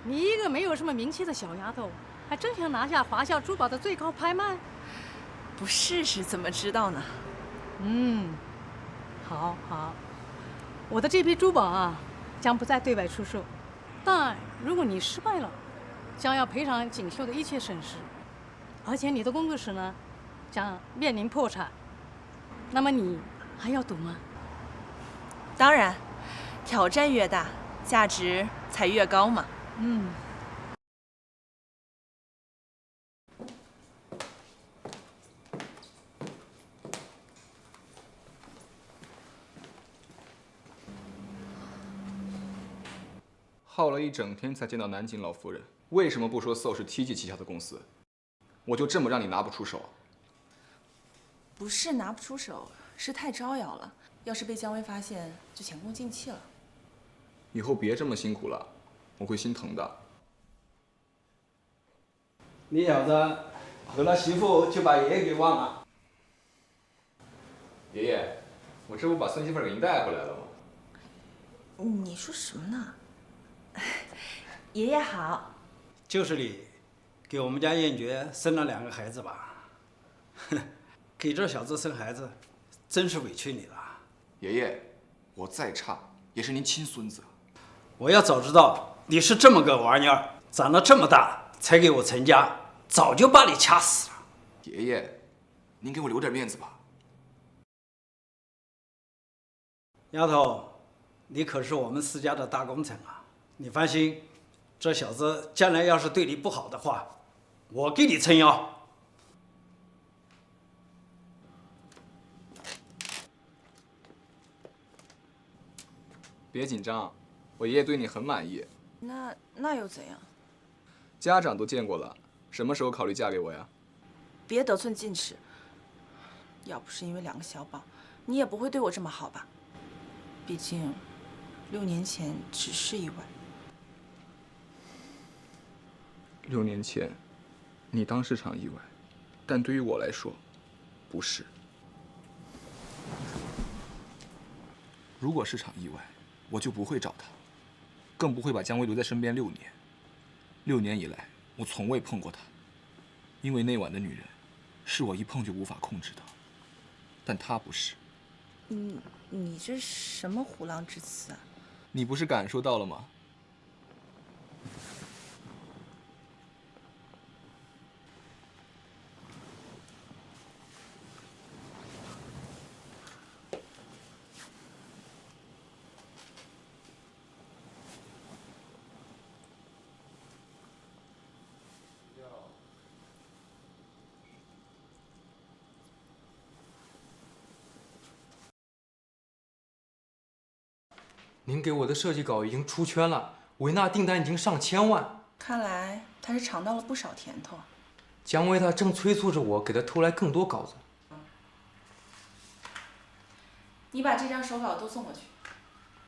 你一个没有什么名气的小丫头，还真想拿下华夏珠宝的最高拍卖？不试试怎么知道呢？好，我的这批珠宝啊，将不再对外出售，但如果你失败了，将要赔偿锦绣的一切损失，而且你的工作室呢，将面临破产。那么你还要赌吗？当然，挑战越大，价值才越高嘛。耗了一整天才见到南京老夫人，为什么不说 SO 是 TG 旗下的公司？我就这么让你拿不出手？不是拿不出手，是太招摇了。要是被姜薇发现，就前功尽弃了。以后别这么辛苦了，我会心疼的。你小子有了媳妇就把爷爷给忘了。爷爷，我这不把孙媳妇给您带回来了吗？你说什么呢？爷爷好。就是你，给我们家燕珏生了2个孩子吧？给这小子生孩子，真是委屈你了。爷爷，我再差也是您亲孙子。我要早知道你是这么个玩意儿，长了这么大才给我成家，早就把你掐死了。爷爷，您给我留点面子吧。丫头，你可是我们4家的大功臣啊！你放心，这小子将来要是对你不好的话，我给你撑腰。别紧张，我爷爷对你很满意。那又怎样？家长都见过了，什么时候考虑嫁给我呀？别得寸进尺。要不是因为2个小宝，你也不会对我这么好吧？毕竟6年前只是意外。6年前，你当是场意外，但对于我来说，不是。如果是场意外，我就不会找他，更不会把姜薇留在身边6年。6年以来，我从未碰过她，因为那晚的女人，是我一碰就无法控制的，但她不是。你这什么虎狼之词啊？你不是感受到了吗？您给我的设计稿已经出圈了，维纳订单已经上千万。看来他是尝到了不少甜头。姜维他正催促着我给他偷来更多稿子。你把这张手稿都送过去。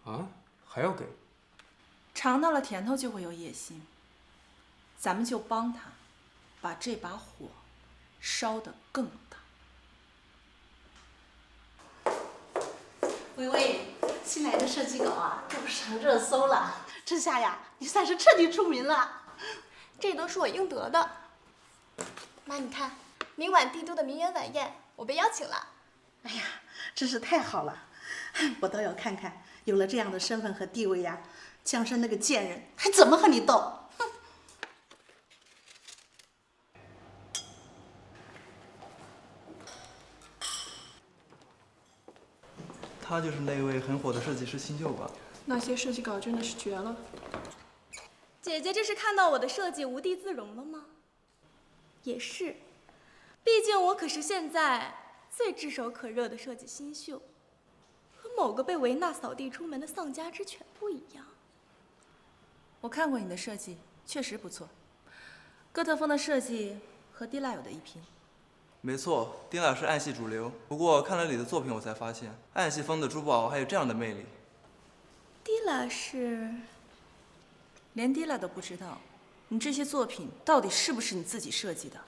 啊？还要给？尝到了甜头就会有野心，咱们就帮他把这把火烧得更大。微微，新来的设计稿啊，都上热搜了。这下呀，你算是彻底出名了。这都是我应得的。妈，你看，明晚帝都的名媛晚宴，我被邀请了。哎呀，真是太好了！我倒要看看，有了这样的身份和地位呀，江山那个贱人还怎么和你斗？他就是那位很火的设计师新秀吧？那些设计稿真的是绝了。姐姐这是看到我的设计无地自容了吗？也是，毕竟我可是现在最炙手可热的设计新秀，和某个被维纳扫地出门的丧家之犬不一样。我看过你的设计，确实不错。哥特风的设计和蒂拉有的一拼。没错，蒂拉是暗系主流。不过看了你的作品，我才发现暗系风的珠宝还有这样的魅力。蒂拉是？连蒂拉都不知道，你这些作品到底是不是你自己设计的？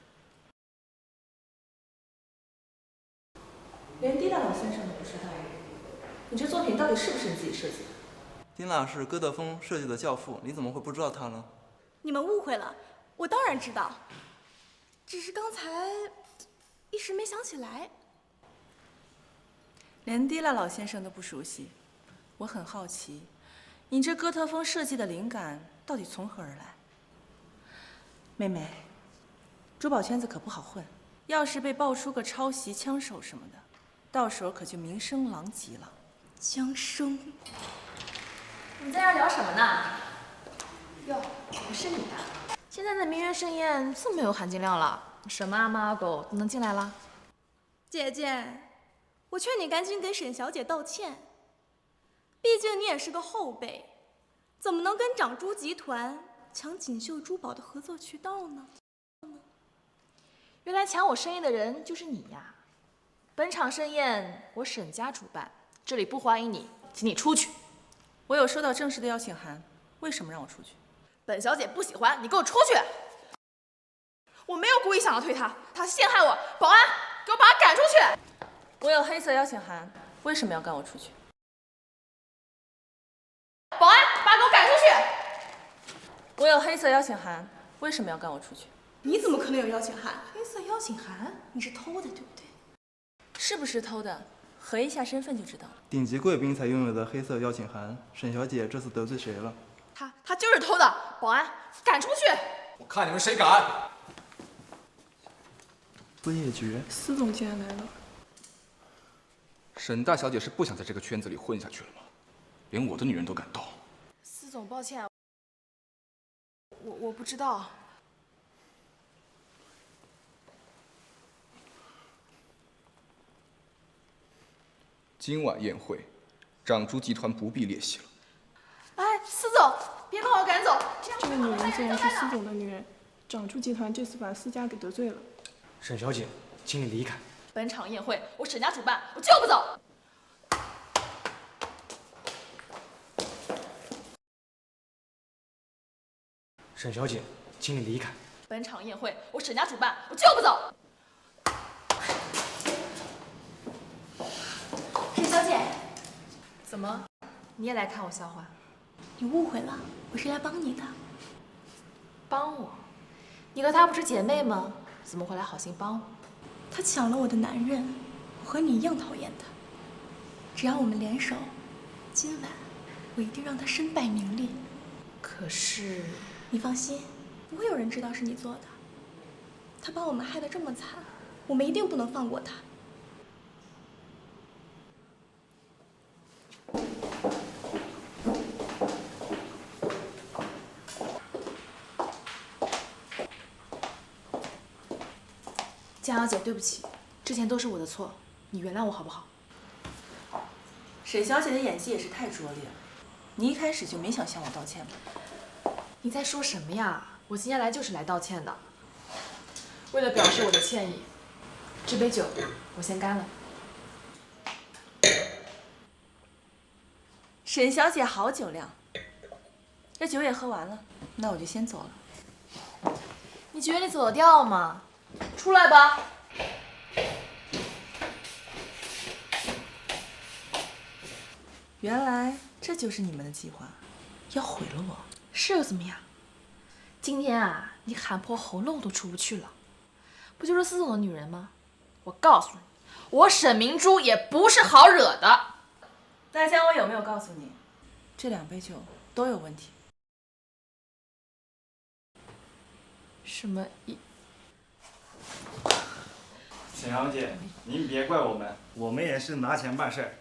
连蒂拉老先生都不知道，你这作品到底是不是你自己设计的？蒂拉是哥特风设计的教父，你怎么会不知道他呢？你们误会了，我当然知道，只是刚才一时没想起来。连蒂拉老先生都不熟悉，我很好奇，你这哥特风设计的灵感到底从何而来？妹妹，珠宝圈子可不好混，要是被爆出个抄袭、枪手什么的，到时候可就名声狼藉了。江生，你在这聊什么呢？哟，不是你的。现在的名媛盛宴这么有含金量了，什么阿猫阿狗都能进来了。姐姐，我劝你赶紧给沈小姐道歉，毕竟你也是个后辈，怎么能跟长珠集团抢锦绣珠宝的合作渠道呢？原来抢我生意的人就是你呀！本场盛宴我沈家主办，这里不欢迎你，请你出去。我有收到正式的邀请函，为什么让我出去？本小姐不喜欢，你给我出去！我没有故意想要推她，她陷害我！保安，给我把她赶出去！我有黑色邀请函，为什么要赶我出去？保安，把她给我赶出去！我有黑色邀请函，为什么要赶我出去？你怎么可能有邀请函？黑色邀请函？你是偷的，对不对？是不是偷的？核一下身份就知道了。顶级贵宾才拥有的黑色邀请函，沈小姐这次得罪谁了？他就是偷的！保安，赶出去！我看你们谁敢！司业爵，司总监来了。沈大小姐是不想在这个圈子里混下去了吗？连我的女人都敢动。司总，抱歉，我不知道。今晚宴会，长珠集团不必列席了。哎，司总，别把我赶走！这个女人竟然是司总的女人，长珠集团这次把司家给得罪了。沈小姐，请你离开。本场宴会我沈家主办，我就不走。沈小姐，请你离开。本场宴会我沈家主办，我就不走。沈小姐，怎么，你也来看我笑话？你误会了，我是来帮你的。帮我？你和她不是姐妹吗？怎么会来好心帮我？她抢了我的男人，我和你一样讨厌她。只要我们联手，今晚我一定让她身败名裂。可是，你放心，不会有人知道是你做的。她把我们害得这么惨，我们一定不能放过她。江小姐，对不起，之前都是我的错，你原谅我好不好？沈小姐的演技也是太拙劣了，你一开始就没想向我道歉吗？你在说什么呀？我今天来就是来道歉的。为了表示我的歉意，这杯酒我先干了。沈小姐好酒量，这酒也喝完了，那我就先走了。你觉得你走得掉吗？出来吧。原来这就是你们的计划，要毁了我。是又怎么样？今天啊，你喊破喉咙都出不去了，不就是司总的女人吗？我告诉你，我沈明珠也不是好惹的。大江，我有没有告诉你，这2杯酒都有问题？什么意？沈小姐，您别怪我们也是拿钱办事儿。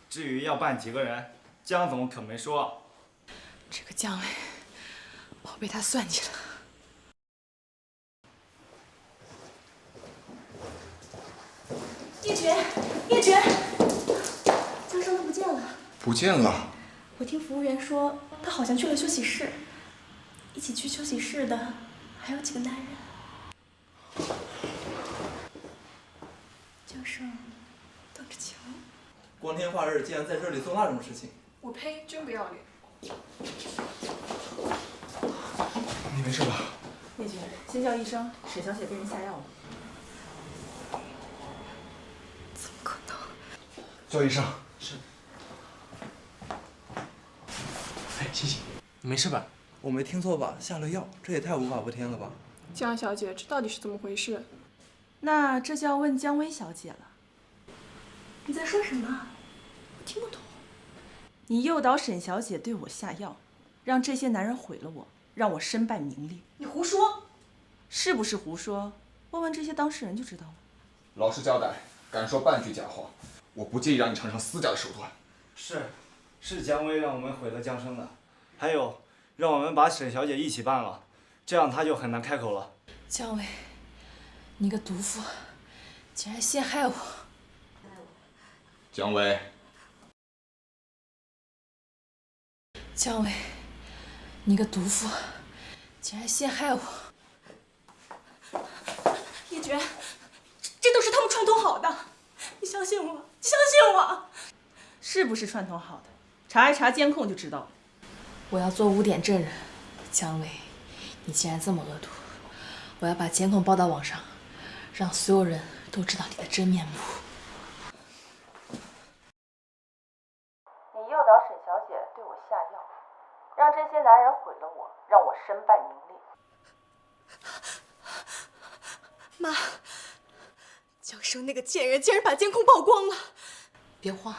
至于要办几个人，江总可没说。这个姜伟，我被他算计了。叶珏，叶珏，江生他不见了。不见了。我听服务员说，他好像去了休息室。一起去休息室的还有几个男人。江生，等着瞧。光天化日，竟然在这里做那种事情！我呸，真不要脸！你没事吧？叶珏，先叫医生，沈小姐被人下药了。怎么可能？叫医生。是。哎，欣欣，你没事吧？我没听错吧？下了药，这也太无法无天了吧！江小姐，这到底是怎么回事？那这就要问江薇小姐了。你在说什么？我听不懂。你诱导沈小姐对我下药，让这些男人毁了我，让我身败名裂。你胡说！是不是胡说？问问这些当事人就知道了。老实交代，敢说半句假话，我不介意让你尝尝私家的手段。是姜薇让我们毁了江生的，还有让我们把沈小姐一起办了，这样她就很难开口了。姜伟，你个毒妇，竟然陷害我！姜薇，姜伟，你个毒妇，竟然陷害我！叶珏，这都是他们串通好的，你相信我，相信我。是不是串通好的？查一查监控就知道了。我要做污点证人。姜伟，你既然这么恶毒，我要把监控报到网上，让所有人都知道你的真面目。你诱导沈小姐对我下药，让这些男人毁了我，让我身败名裂。妈，江生那个贱人竟然把监控曝光了！别慌，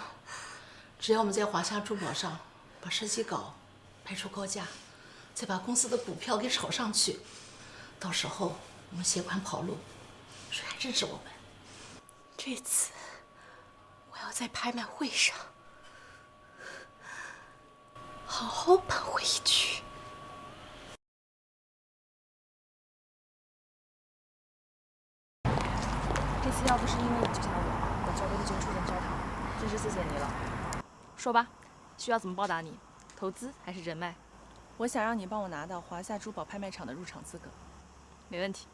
只要我们在华夏珠宝上把设计稿拍出高价，再把公司的股票给炒上去，到时候我们携款跑路，谁还认识我们？这次我要在拍卖会上好好扳回一局。这次要不是因为你救下我交杯的就出人教堂，真是谢谢你了。说吧，需要怎么报答你？投资还是人脉？我想让你帮我拿到华夏珠宝拍卖场的入场资格。没问题。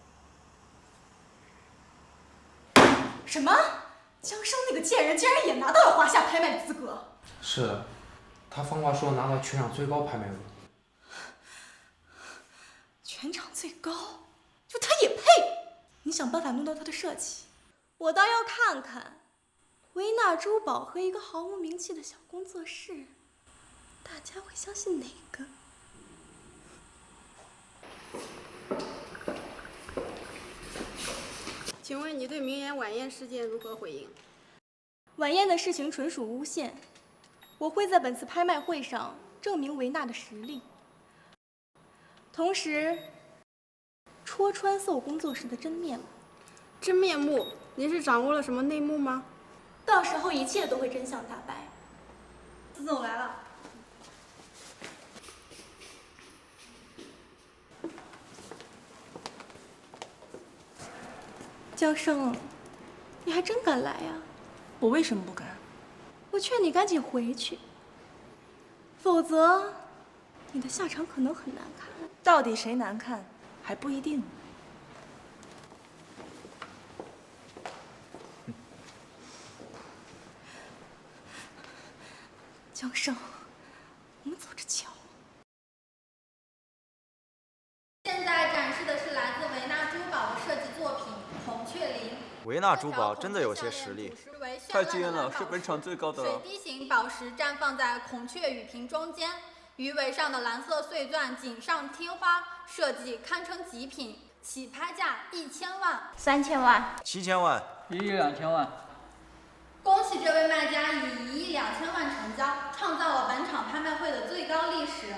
什么？江生那个贱人竟然也拿到了华夏拍卖的资格？是的，他放话说拿到全场最高拍卖额。全场最高，就他也配？你想办法弄到他的设计，我倒要看看维纳珠宝和一个毫无名气的小工作室，大家会相信哪个？请问你对明言晚宴事件如何回应？晚宴的事情纯属诬陷，我会在本次拍卖会上证明维纳的实力，同时戳穿搜工作室的真面目。真面目？您是掌握了什么内幕吗？到时候一切都会真相大白。司总来了。江生，你还真敢来呀！我为什么不敢？我劝你赶紧回去。否则你的下场可能很难看。到底谁难看还不一定。江生，我们走着瞧。现在展示的是来自维纳珠宝的设计作品《孔雀翎》。维纳珠宝真的有些实力，太惊艳了，是本场最高的了。水滴形宝石绽放在孔雀羽屏中间，鱼尾上的蓝色碎钻锦上添花，设计堪称极品，起拍价1000万、3000万、7000万、1亿2000万。恭喜这位卖家以1亿2000万成交，创造了本场拍卖会的最高历史。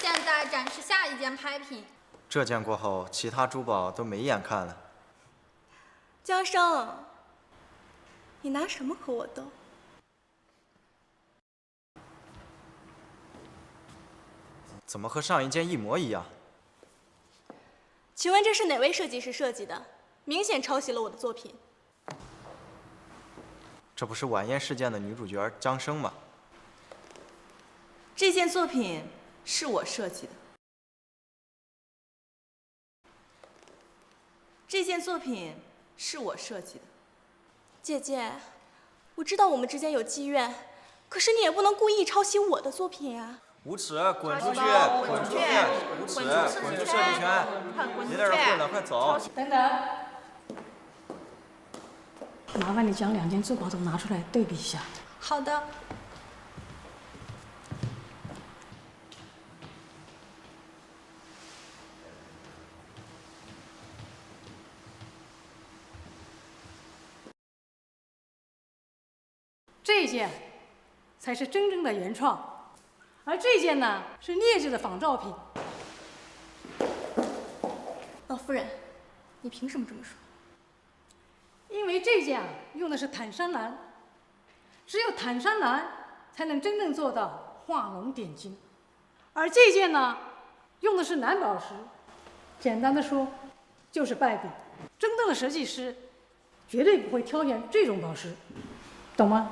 现在展示下一件拍品。这件过后，其他珠宝都没眼看了。江生，你拿什么和我斗？怎么和上一件一模一样？请问这是哪位设计师设计的？明显抄袭了我的作品。这不是晚宴事件的女主角江生吗？这件作品是我设计的。这件作品是我设计的。姐姐，我知道我们之间有积怨，可是你也不能故意抄袭我的作品呀。无耻，滚出去！滚出去！无耻，滚出设计圈！别在这混了，快走！等等，麻烦你将2件珠宝都拿出来对比一下。好的。这件才是真正的原创，而这件呢是劣质的仿造品。老夫人，你凭什么这么说？因为这件用的是坦山蓝，只有坦山蓝才能真正做到画龙点睛，而这件呢用的是蓝宝石，简单的说就是败笔。真正的设计师绝对不会挑选这种宝石，懂吗？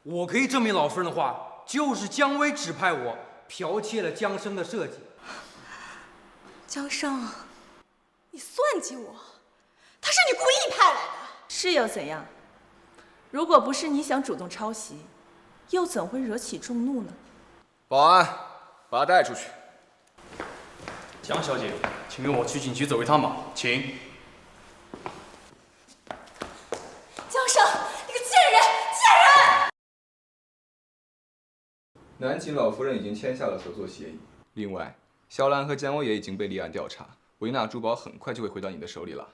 我可以证明老夫人的话，就是姜薇指派我剽窃了江生的设计。江生，你算计我，他是你故意派来的。是又怎样？如果不是你想主动抄袭，又怎会惹起众怒呢？保安，把他带出去。江小姐，请跟我去警局走一趟吧，请。江生，你个贱人，贱人！南秦老夫人已经签下了合作协议。另外，肖兰和姜薇也已经被立案调查，维纳珠宝很快就会回到你的手里了。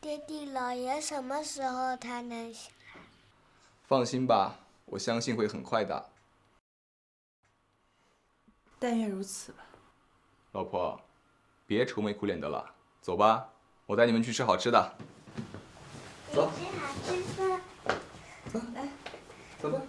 爹地老爷什么时候才能醒来？放心吧，我相信会很快的。但愿如此吧。老婆，别愁眉苦脸的了，走吧，我带你们去吃好吃的。走。吃好吃的。走，来，走吧。